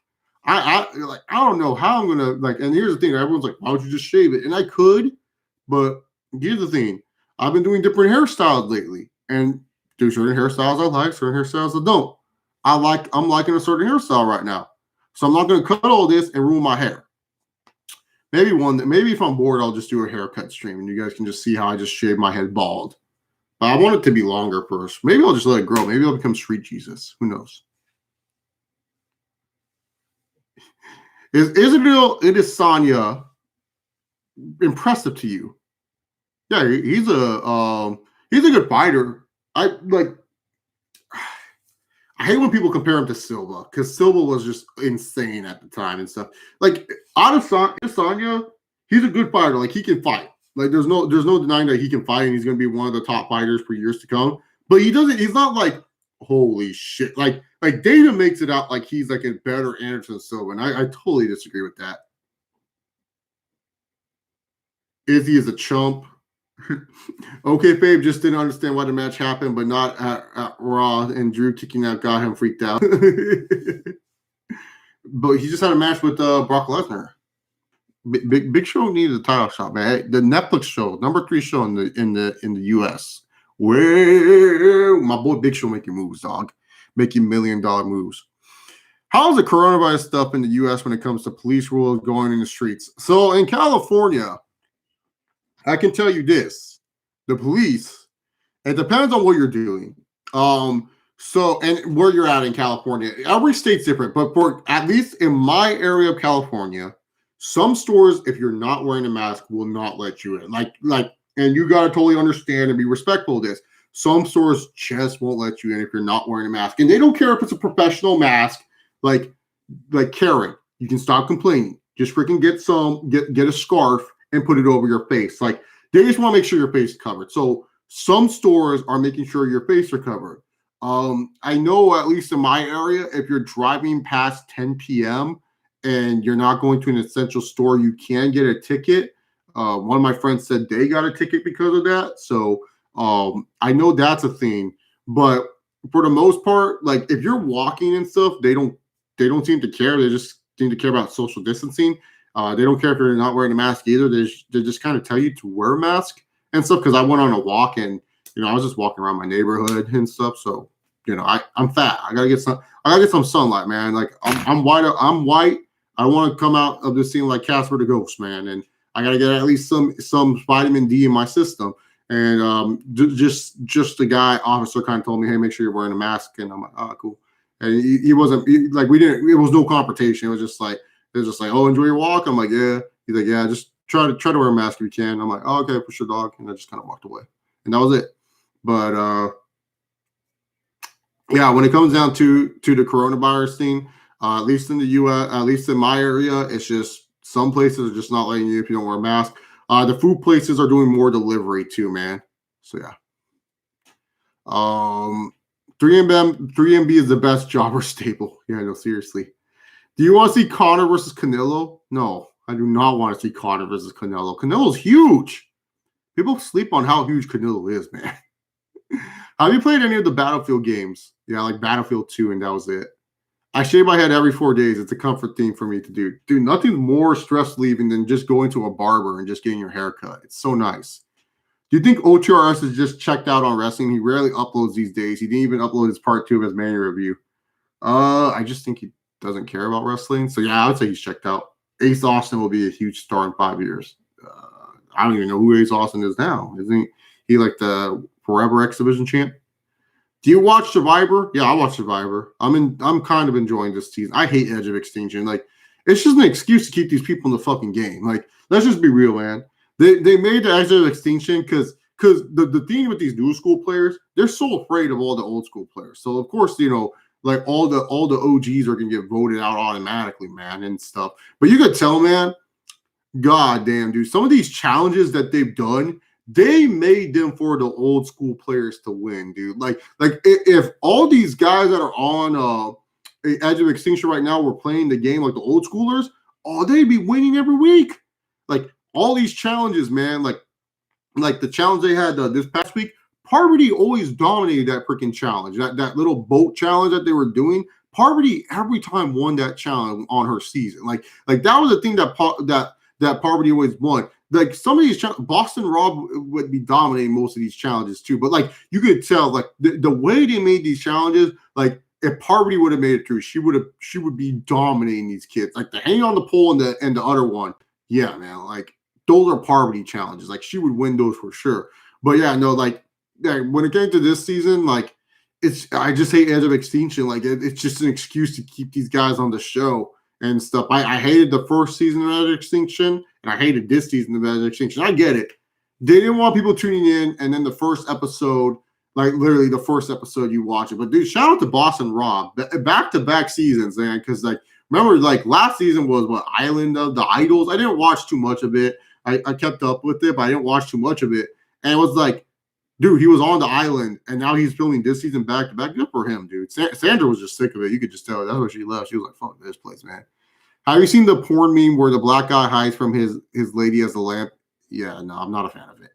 I don't know how I'm gonna like. And here's the thing: everyone's like, "Why don't you just shave it?" And I could, but here's the thing: I've been doing different hairstyles lately, and there's certain hairstyles I like, certain hairstyles I don't. I'm liking a certain hairstyle right now, so I'm not gonna cut all this and ruin my hair. Maybe if I'm bored, I'll just do a haircut stream, and you guys can just see how I just shave my head bald. But I want it to be longer first. Maybe I'll just let it grow. Maybe I'll become Street Jesus. Who knows? Is Israel Adesanya impressive to you? Yeah, he's a good fighter. I hate when people compare him to Silva because Silva was just insane at the time and stuff. Like Adesanya, he's a good fighter. Like he can fight. Like there's no denying that he can fight and he's going to be one of the top fighters for years to come. But he's not like holy shit. Like Dana makes it out like he's like a better Anderson Silva, and I totally disagree with that. Izzy is a chump. Okay, Fabe just didn't understand why the match happened, but not at Raw, and Drew kicking out got him freaked out. But he just had a match with Brock Lesnar. Big Show needed a title shot, man. The Netflix show, number 3 show in the US. Where my boy Big Show making moves, dog, making $1 million moves. How's the coronavirus stuff in the US when it comes to police rules going in the streets? So in California, I can tell you this: the police. It depends on what you're doing. So and where you're at in California. Every state's different, but for at least in my area of California, some stores, if you're not wearing a mask, will not let you in. Like, and you gotta totally understand and be respectful of this. Some stores just won't let you in if you're not wearing a mask, and they don't care if it's a professional mask. Like Karen, you can stop complaining. Just freaking get a scarf and put it over your face. Like they just want to make sure your face is covered. So some stores are making sure your face are covered. I know at least in my area, if you're driving past 10 p.m. and you're not going to an essential store, you can get a ticket. One of my friends said they got a ticket because of that. So I know that's a thing. But for the most part, like if you're walking and stuff, they don't seem to care. They just seem to care about social distancing. They don't care if you're not wearing a mask either. They just kind of tell you to wear a mask and stuff. Because I went on a walk and I was just walking around my neighborhood and stuff. So I'm fat. I gotta get some sunlight, man. Like I'm white. I'm white. I want to come out of this scene like Casper the Ghost, man. And I gotta get at least some vitamin D in my system. And just the guy officer kind of told me, hey, make sure you're wearing a mask. And I'm like, oh, cool. And he wasn't like we didn't. It was no competition. It was just like oh, enjoy your walk. I'm like, yeah. He's like, yeah, just try to wear a mask if you can. I'm like, oh, okay, push your dog, and I just kind of walked away, and that was it. But yeah, when it comes down to the coronavirus thing, at least in the U.S., at least in my area, it's just some places are just not letting you if you don't wear a mask. The food places are doing more delivery too, man. So yeah. 3MB is the best jobber staple. Yeah, no, seriously. Do you want to see Conor versus Canelo? No, I do not want to see Conor versus Canelo. Canelo's huge. People sleep on how huge Canelo is, man. Have you played any of the Battlefield games? Yeah, like Battlefield 2, and that was it. I shave my head every 4 days. It's a comfort thing for me to do. Dude, nothing more stress relieving than just going to a barber and just getting your hair cut. It's so nice. Do you think OTRS is just checked out on wrestling? He rarely uploads these days. He didn't even upload his part 2 of his manual review. I just think he doesn't care about wrestling. So yeah, I would say he's checked out. Ace Austin will be a huge star in 5 years. I don't even know who Ace Austin is now. Isn't he like the Forever X Division champ? Do you watch Survivor? Yeah, I watch Survivor. I'm kind of enjoying this season. I hate Edge of Extinction. Like, it's just an excuse to keep these people in the fucking game. Like, let's just be real, man. They made the Edge of Extinction because the thing with these new school players, they're so afraid of all the old school players. So of course, like all the OGs are gonna get voted out automatically, man, and stuff. But you could tell, man, god damn, dude, some of these challenges that they've done, they made them for the old school players to win, dude. Like if all these guys that are on Edge of Extinction right now were playing the game like the old schoolers, oh, they'd be winning every week. Like all these challenges, man, like the challenge they had this past week, Parvati always dominated that freaking challenge. That little boat challenge that they were doing, Parvati every time won that challenge on her season. Like that was the thing that Parvati always won. Like some of these Boston Rob would be dominating most of these challenges too. But like you could tell, like the way they made these challenges, like if Parvati would have made it through, she would be dominating these kids. Like the hanging on the pole and the other one, yeah, man. Like those are Parvati challenges. Like she would win those for sure. But yeah, no, like when it came to this season, like I just hate Edge of Extinction. Like it's just an excuse to keep these guys on the show and stuff. I hated the first season of Edge of Extinction, and I hated this season of Edge of Extinction. I get it. They didn't want people tuning in, and then the first episode, like literally the first episode you watch it. But dude, shout out to Boston Rob. Back-to-back seasons, man. Because like remember, like last season was what Island of the Idols. I didn't watch too much of it. I kept up with it, but I didn't watch too much of it. And it was like, dude, he was on the island, and now he's filming this season back to back. Good for him, dude. Sandra was just sick of it. You could just tell. That's why she left. She was like, "Fuck this place, man." Have you seen the porn meme where the black guy hides from his lady as a lamp? Yeah, no, I'm not a fan of it.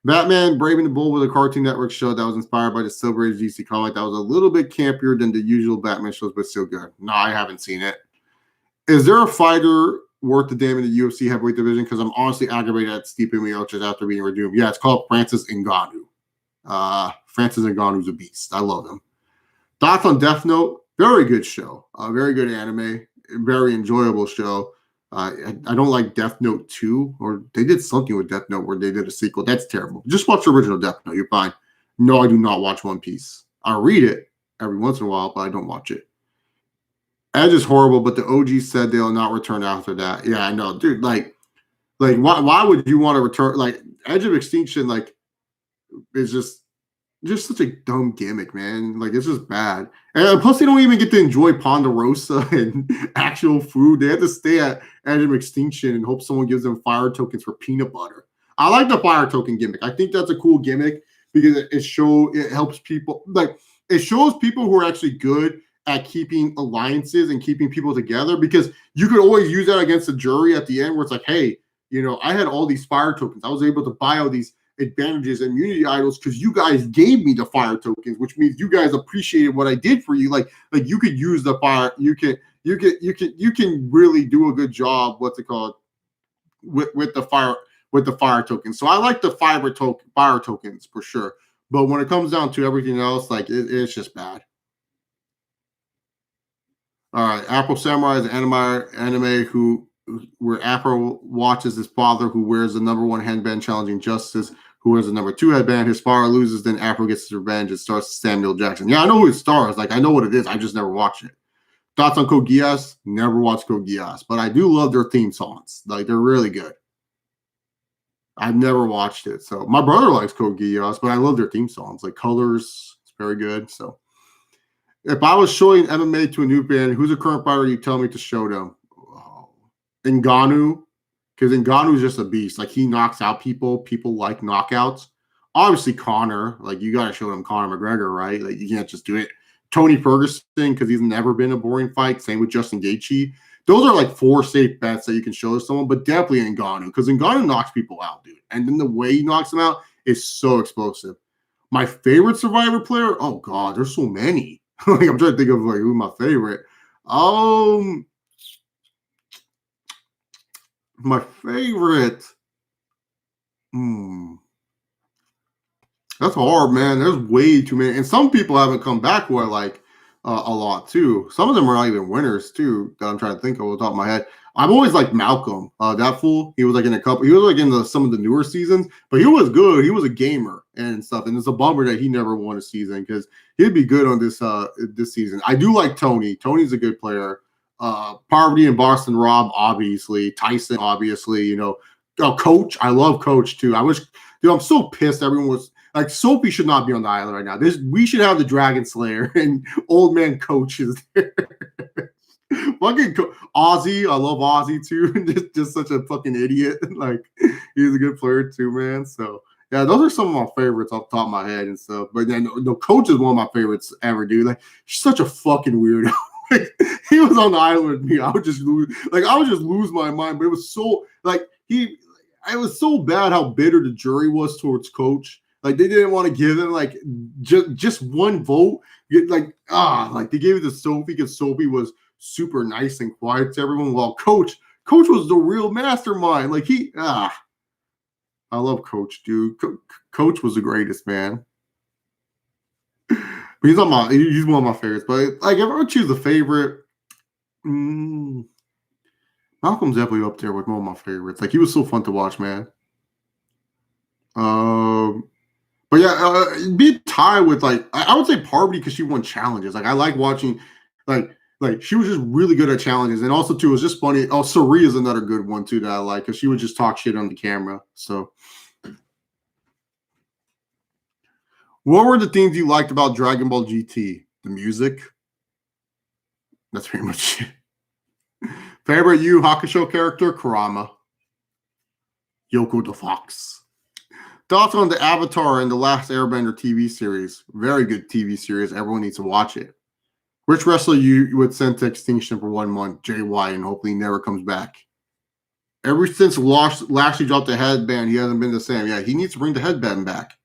Batman Brave and the Bold was a Cartoon Network show that was inspired by the Silver Age DC comic that was a little bit campier than the usual Batman shows, but still good. No, I haven't seen it. Is there a fighter worth the damn in the UFC heavyweight division? Because I'm honestly aggravated at Stipe Miocic after being redeemed. Yeah, it's called Francis Ngannou. Francis Ngannou's a beast. I love him. Thoughts on Death Note? Very good show. Very good anime. Very enjoyable show. I don't like Death Note 2, or they did something with Death Note where they did a sequel. That's terrible. Just watch the original Death Note. You're fine. No, I do not watch One Piece. I read it every once in a while, but I don't watch it. Edge is horrible, but the OG said they'll not return after that. Yeah, I know, dude. Like why would you want to return? Like Edge of Extinction, like is just such a dumb gimmick, man. Like it's just bad. And plus, they don't even get to enjoy Ponderosa and actual food. They have to stay at Edge of Extinction and hope someone gives them fire tokens for peanut butter. I like the fire token gimmick. I think that's a cool gimmick because it helps people. Like it shows people who are actually good at keeping alliances and keeping people together, because you could always use that against the jury at the end where it's like, hey, I had all these fire tokens. I was able to buy all these advantages and immunity idols because you guys gave me the fire tokens, which means you guys appreciated what I did for you. Like you could use the fire. You can really do a good job. What's it called with the fire tokens. So I like the fire tokens for sure. But when it comes down to everything else, like it's just bad. All right, Afro Samurai is an anime where Afro watches his father, who wears the #1 headband, challenging Justice, who wears the #2 headband. His father loses, then Afro gets his revenge. It stars Samuel Jackson. Yeah, I know who it stars. Like I know what it is. I just never watched it. Thoughts on Code Geass? Never watched Code Geass, but I do love their theme songs. Like they're really good. I've never watched it, so my brother likes Code Geass, but I love their theme songs. Like Colors, it's very good. So. If I was showing MMA to a new fan, who's a current fighter you tell me to show them? Oh, Ngannou, because Ngannou is just a beast. Like he knocks out people. People like knockouts. Obviously, Conor. Like you got to show them Conor McGregor, right? Like you can't just do it. Tony Ferguson, because he's never been a boring fight. Same with Justin Gaethje. Those are like 4 safe bets that you can show to someone, but definitely Ngannou, because Ngannou knocks people out, dude. And then the way he knocks them out is so explosive. My favorite Survivor player? Oh God, there's so many. Like I'm trying to think of like who's my favorite. My favorite. That's hard, man. There's way too many, and some people haven't come back who I like a lot too. Some of them are not even winners too. That I'm trying to think of off the top of my head. I've always liked Malcolm. That fool. He was like in a couple. He was like in some of the newer seasons, but he was good. He was a gamer and stuff. And it's a bummer that he never won a season because he'd be good on this season. I do like Tony. Tony's a good player. Poverty and Boston Rob, obviously. Tyson, obviously. Coach. I love Coach too. I'm so pissed. Everyone was like, Sophie should not be on the island right now. We should have the Dragon Slayer and Old Man Coach is there. Fucking Ozzy, I love Ozzy too. just such a fucking idiot. Like he's a good player too, man. So yeah, those are some of my favorites off the top of my head and stuff. But then the Coach is one of my favorites ever, dude. Like she's such a fucking weirdo. Like, he was on the island with me. I would just lose my mind. But it was so it was so bad how bitter the jury was towards Coach. Like they didn't want to give him like just one vote. Like they gave it to Sophie because Sophie was super nice and quiet to everyone. While Coach was the real mastermind. Like I love Coach, dude. Coach was the greatest, man. But he's one of my favorites. But like, if I would choose a favorite, Malcolm's definitely up there with one of my favorites. Like he was so fun to watch, man. But yeah, be a tie with like I would say Parvati because she won challenges. Like I like watching, like she was just really good at challenges, and also too it was just funny. Oh, Sari is another good one too that I like because she would just talk shit on the camera. So, what were the things you liked about Dragon Ball GT? The music. That's pretty much it. Favorite Yu Hakusho character? Kurama. Yoko the Fox. Thoughts on the Avatar and the Last Airbender TV series? Very good TV series. Everyone needs to watch it. Which wrestler you would send to extinction for 1 month? Jay White, and hopefully he never comes back. Ever since Lashley dropped the headband, he hasn't been the same. Yeah, he needs to bring the headband back.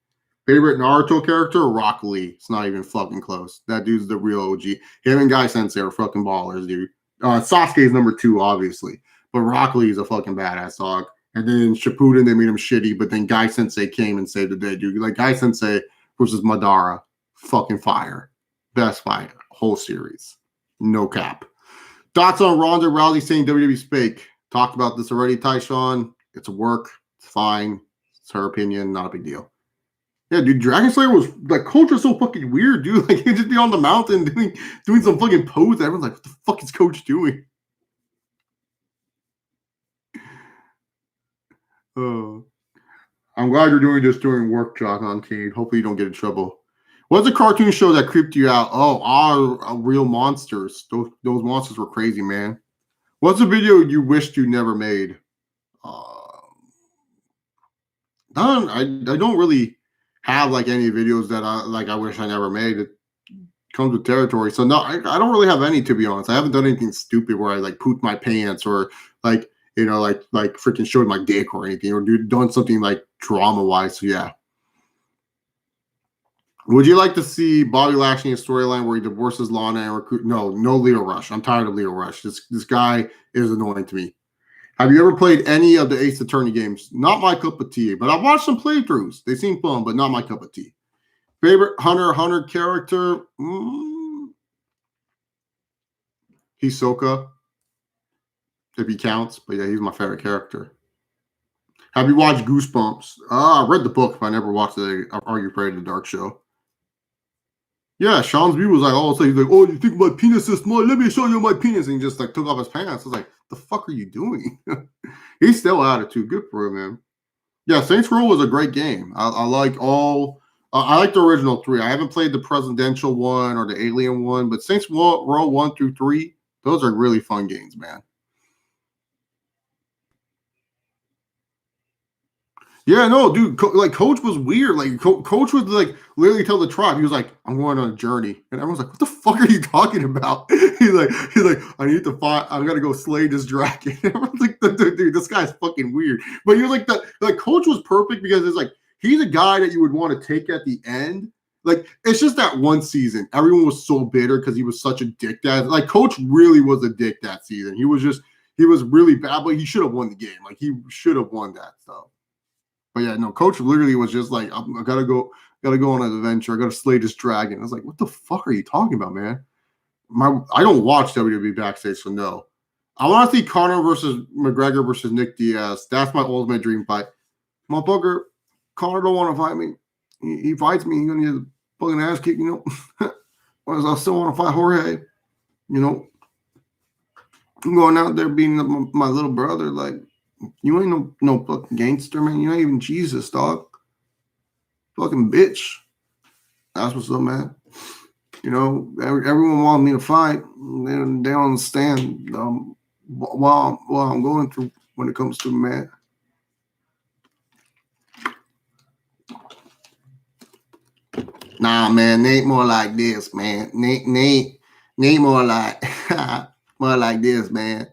Favorite Naruto character? Rock Lee. It's not even fucking close. That dude's the real OG. Him and Guy Sensei are fucking ballers, dude. Sasuke is #2, obviously. But Rock Lee is a fucking badass dog. And then Shippuden, they made him shitty, but then Guy Sensei came and saved the day, dude. Like Guy Sensei versus Madara, fucking fire. Best fight, whole series. No cap. Thoughts on Ronda Rousey saying WWE's fake? Talked about this already, Tyshawn. It's work. It's fine. It's her opinion. Not a big deal. Yeah, dude, Dragon Slayer was like Coach was so fucking weird, dude. Like he'd just be on the mountain doing some fucking pose. Everyone's like, what the fuck is Coach doing? I'm glad you're doing this during work, Jock, on team. Hopefully you don't get in trouble. What's a cartoon show that creeped you out? Oh, Real Monsters. Those monsters were crazy, man. What's a video you wished you never made? I don't really have like any videos that I wish I never made. comes with territory. So no, I don't really have any, to be honest. I haven't done anything stupid where I like pooped my pants or like like freaking showed my dick or anything or done something like drama wise. So yeah. Would you like to see Bobby Lashley in a storyline where he divorces Lana and recruit? No, Leo Rush. I'm tired of Leo Rush. This guy is annoying to me. Have you ever played any of the Ace Attorney games? Not my cup of tea, but I've watched some playthroughs. They seem fun, but not my cup of tea. Favorite Hunter character? Hisoka, if he counts. But yeah, he's my favorite character. Have you watched Goosebumps? I read the book, but I never watched the Are You Afraid of the Dark show. Yeah, Sean's view was like, all of a sudden, he's like, oh, you think my penis is small? Let me show you my penis. And he just like took off his pants. I was like, the fuck are you doing? He's still at it too. Good for him, man. Yeah, Saints Row was a great game. I like all. I like the original 3. I haven't played the presidential one or the alien one, but Saints Row 1 through 3, those are really fun games, man. Yeah, no, dude. Coach was weird. Like, Coach would like literally tell the tribe, he was like, "I'm going on a journey," and everyone's like, "What the fuck are you talking about?" he's like, "I need to find. I gotta go slay this dragon." Everyone's like, "Dude, this guy's fucking weird." But he was like, Coach was perfect because it's like he's a guy that you would want to take at the end. Like, it's just that one season, everyone was so bitter because he was such a dick. That like Coach really was a dick that season. He was really bad, but he should have won the game. Like, he should have won that stuff. But yeah, no, Coach literally was just like, I gotta go on an adventure. I gotta slay this dragon. I was like, what the fuck are you talking about, man? I don't watch WWE backstage, so no. I want to see Conor versus McGregor versus Nick Diaz. That's my ultimate dream fight. Motherfucker, Conor don't want to fight me. He fights me, he's gonna get a fucking ass kick, you know. Whereas I still want to fight Jorge, you know. I'm going out there being my little brother, like. You ain't no fucking gangster, man. You ain't even Jesus, dog. Fucking bitch. That's what's up, man. You know, everyone wants me to fight. They don't understand what I'm going through when it comes to man. Nah, man, Nate more like this, man. Nate more like more like this, man.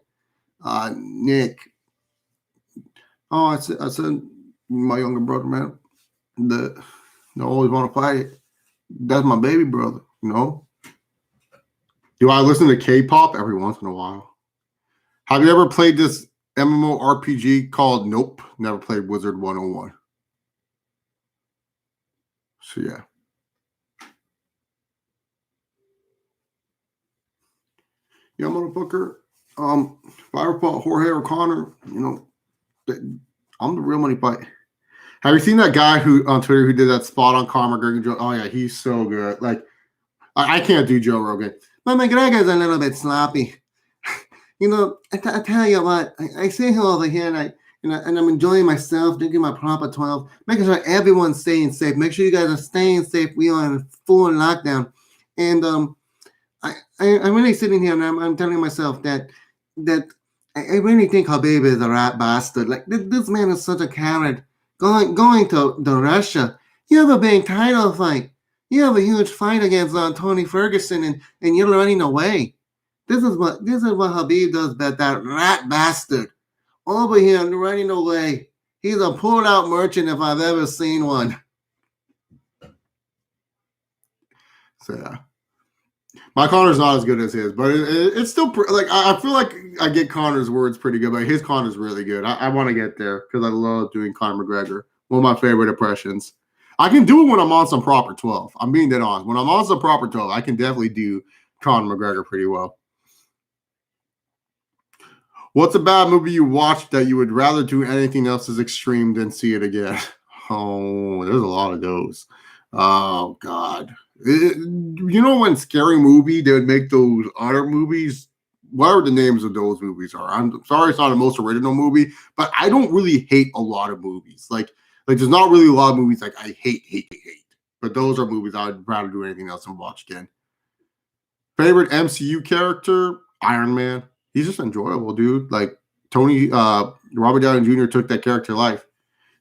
Nick. Oh, I said, my younger brother, man, that I always want to fight. That's my baby brother, you know. Do I listen to K-pop every once in a while? Have you ever played this MMORPG called Nope? Never played Wizard 101. So yeah. Yeah, motherfucker. If I ever fought Jorge or Conor, you know, I'm the real money fight. Have you seen that guy who on Twitter who did that spot on Conor McGregor? Oh yeah, he's so good. Like, I can't do Joe Rogan. But McGregor's a little bit sloppy. You know, I tell you what, I sit here over here and I'm enjoying myself, drinking my proper 12, making sure everyone's staying safe. Make sure you guys are staying safe. We are in full lockdown, and I'm really sitting here and I'm telling myself that I really think Habib is a rat bastard. Like, this man is such a coward. Going to Russia, you have a big title fight. You have a huge fight against Tony Ferguson, and you're running away. This is what Habib does, but that rat bastard over here running away. He's a pulled out merchant if I've ever seen one. So yeah. My Connor's not as good as his, but it's still like I feel like I get Connor's words pretty good, but his Connor's really good. I want to get there because I love doing Conor McGregor. One of my favorite impressions. I can do it when I'm on some proper 12. I'm being dead honest. When I'm on some proper 12, I can definitely do Conor McGregor pretty well. What's a bad movie you watched that you would rather do anything else as extreme than see it again? Oh, there's a lot of those. Oh, God. You know, when Scary Movie, they would make those other movies, whatever the names of those movies are. I'm sorry it's not the most original movie, but I don't really hate a lot of movies. Like there's not really a lot of movies like I hate. But those are movies I'd rather do anything else than watch again. Favorite MCU character? Iron Man. He's just enjoyable, dude. Like Robert Downey Jr. took that character to life.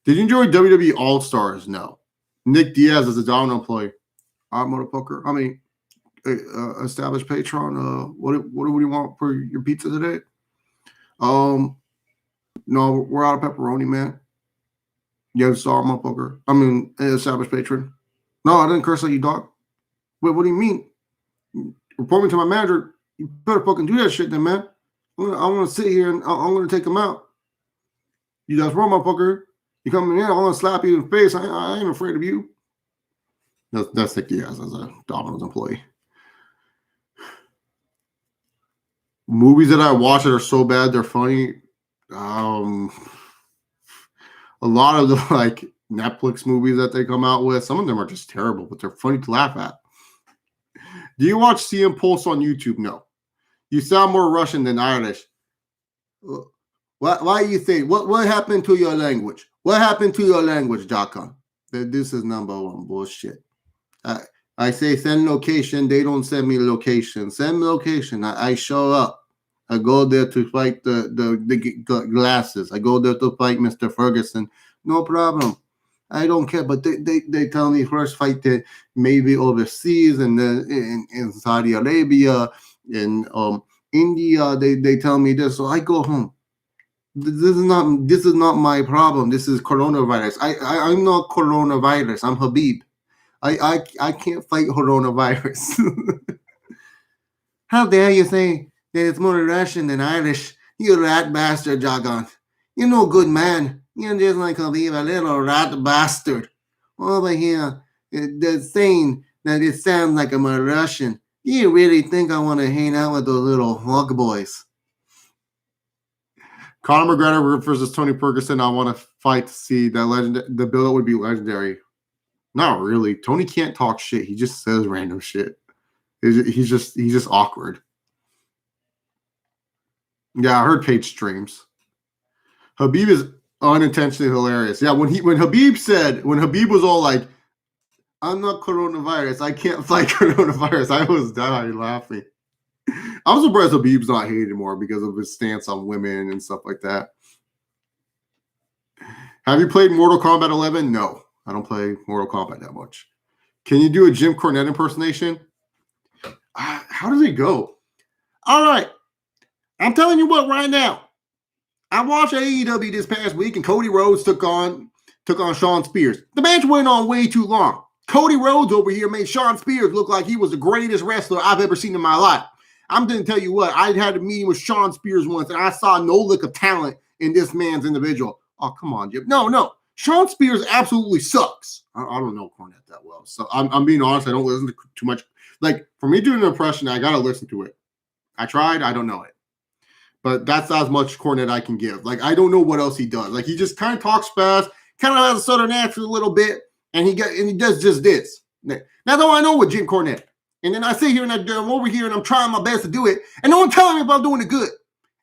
Did you enjoy WWE All-Stars? No. Nick Diaz as a Domino employee. Motherfucker. I mean, established patron. What do you want for your pizza today? No, we're out of pepperoni, man. Yeah, sorry, motherfucker. I mean, established patron. No, I didn't curse at you, dog. Wait, what do you mean? Report me to my manager. You better fucking do that shit then, man. I'm gonna sit here and I'm gonna take him out. You that's wrong, motherfucker. You coming in, I'm gonna slap you in the face. I ain't afraid of you. That's Nicky as a Domino's employee. Movies that I watch that are so bad they're funny. A lot of the like Netflix movies that they come out with, some of them are just terrible, but they're funny to laugh at. Do you watch CM Pulse on YouTube? No. You sound more Russian than Irish. Why do you think? What happened to your language? What happened to your language, Jaka? This is number one bullshit. I say send location. They don't send me location. Send me location. I show up. I go there to fight the glasses. I go there to fight Mr. Ferguson. No problem. I don't care. But they tell me first fight it maybe overseas and then in Saudi Arabia and India. They tell me this. So I go home. This is not my problem. This is coronavirus. I'm not coronavirus. I'm Habib. I can't fight coronavirus. How dare you say that it's more Russian than Irish? You rat bastard, Jagan. You're no good man. You're just like a little rat bastard. Over here, they're saying that it sounds like I'm a Russian. You really think I want to hang out with those little hog boys? Conor McGregor versus Tony Ferguson. I want to fight to see that legend. The build would be legendary. Not really. Tony can't talk shit. He just says random shit. He's just awkward. Yeah, I heard Paige streams. Habib is unintentionally hilarious. Yeah, when Habib was all like, "I'm not coronavirus. I can't fight coronavirus," I was dying laughing. I'm surprised Habib's not hated more because of his stance on women and stuff like that. Have you played Mortal Kombat 11? No, I don't play Mortal Kombat that much. Can you do a Jim Cornette impersonation? How does it go? All right. I'm telling you what right now. I watched AEW this past week and Cody Rhodes took on Shawn Spears. The match went on way too long. Cody Rhodes over here made Shawn Spears look like he was the greatest wrestler I've ever seen in my life. I'm going to tell you what, I had a meeting with Shawn Spears once and I saw no lick of talent in this man's individual. Oh, come on, Jim. No. Shawn Spears absolutely sucks. I don't know Cornette that well. So I'm being honest. I don't listen to too much. Like, for me doing an impression, I got to listen to it. I tried. I don't know it. But that's as much Cornette I can give. Like, I don't know what else he does. Like, he just kind of talks fast, kind of has a southern accent a little bit, and he does just this. That's all I know with Jim Cornette. And then I sit here and I'm over here and I'm trying my best to do it, and no one telling me if I'm doing it good.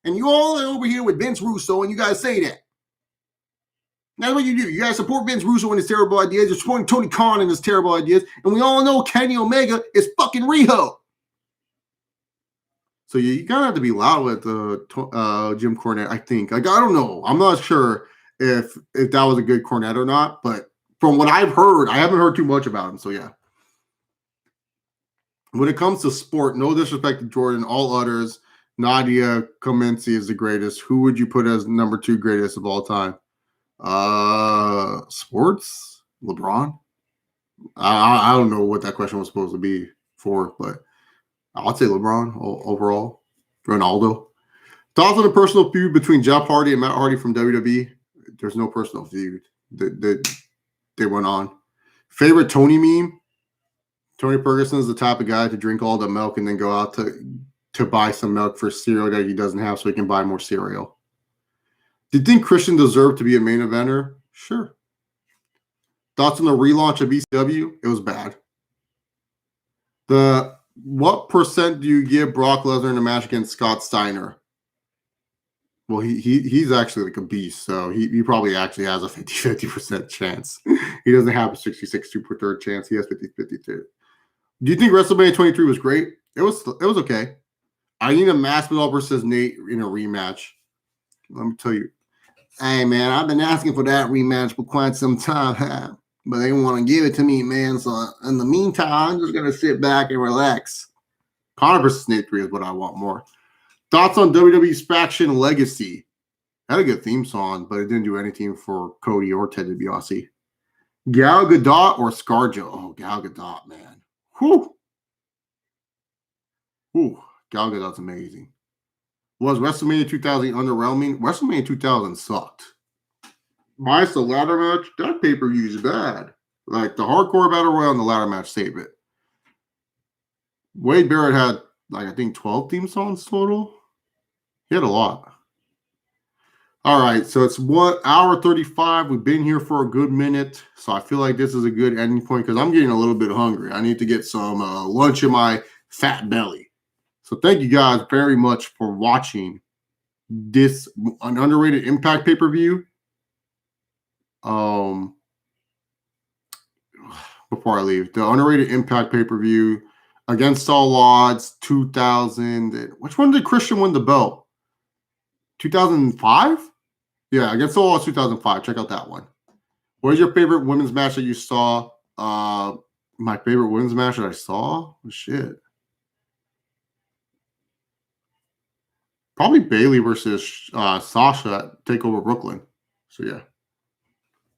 And you all are over here with Vince Russo, and you guys say that. That's what you do. You guys support Vince Russo and his terrible ideas. You're supporting Tony Khan and his terrible ideas. And we all know Kenny Omega is fucking Riho. So you kind of have to be loud with Jim Cornette, I think. Like, I don't know. I'm not sure if that was a good Cornette or not. But from what I've heard, I haven't heard too much about him. So, yeah. When it comes to sport, no disrespect to Jordan, all others, Nadia Comaneci is the greatest. Who would you put as number 2 greatest of all time? Sports? LeBron? I don't know what that question was supposed to be for, but I'll say LeBron overall. Ronaldo. Thoughts on the personal feud between Jeff Hardy and Matt Hardy from WWE? There's no personal feud. They went on. Favorite Tony meme? Tony Ferguson is the type of guy to drink all the milk and then go out to buy some milk for cereal that he doesn't have so he can buy more cereal. Do you think Christian deserved to be a main eventer? Sure. Thoughts on the relaunch of ECW? It was bad. What percent do you give Brock Lesnar in a match against Scott Steiner? Well, he's actually like a beast, so he probably actually has a 50% chance. He doesn't have a 66 2/3 chance. He has 50-52. Do you think WrestleMania 23 was great? It was okay. I need a Masvidal versus Nate in a rematch. Let me tell you. Hey, man, I've been asking for that rematch for quite some time, but they want to give it to me, man. So in the meantime, I'm just going to sit back and relax. Connor versus Nate 3 is what I want more. Thoughts on WWE's Faction Legacy? Had a good theme song, but it didn't do anything for Cody or Ted DiBiase. Gal Gadot or ScarJo? Oh, Gal Gadot, man. Whew. Whew. Gal Gadot's amazing. Was WrestleMania 2000 underwhelming? WrestleMania 2000 sucked. Minus the ladder match, that pay-per-view is bad. Like the hardcore battle royal and the ladder match saved it. Wade Barrett had, like, I think 12 theme songs total. He had a lot. All right, so it's 1 hour 35. We've been here for a good minute, so I feel like this is a good ending point because I'm getting a little bit hungry. I need to get some lunch in my fat belly. So thank you guys very much for watching this an underrated Impact pay-per-view. Before I leave, the underrated Impact pay-per-view against all odds 2000. Which one did Christian win the belt? 2005? Yeah, against all odds 2005. Check out that one. What is your favorite women's match that you saw? My favorite women's match that I saw? Oh, shit. Probably Bayley versus Sasha at TakeOver Brooklyn. So, yeah.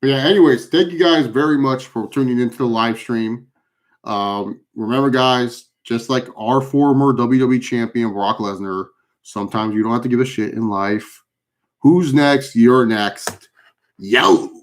But, yeah, anyways, thank you guys very much for tuning into the live stream. Remember, guys, just like our former WWE champion, Brock Lesnar, sometimes you don't have to give a shit in life. Who's next? You're next. Yo!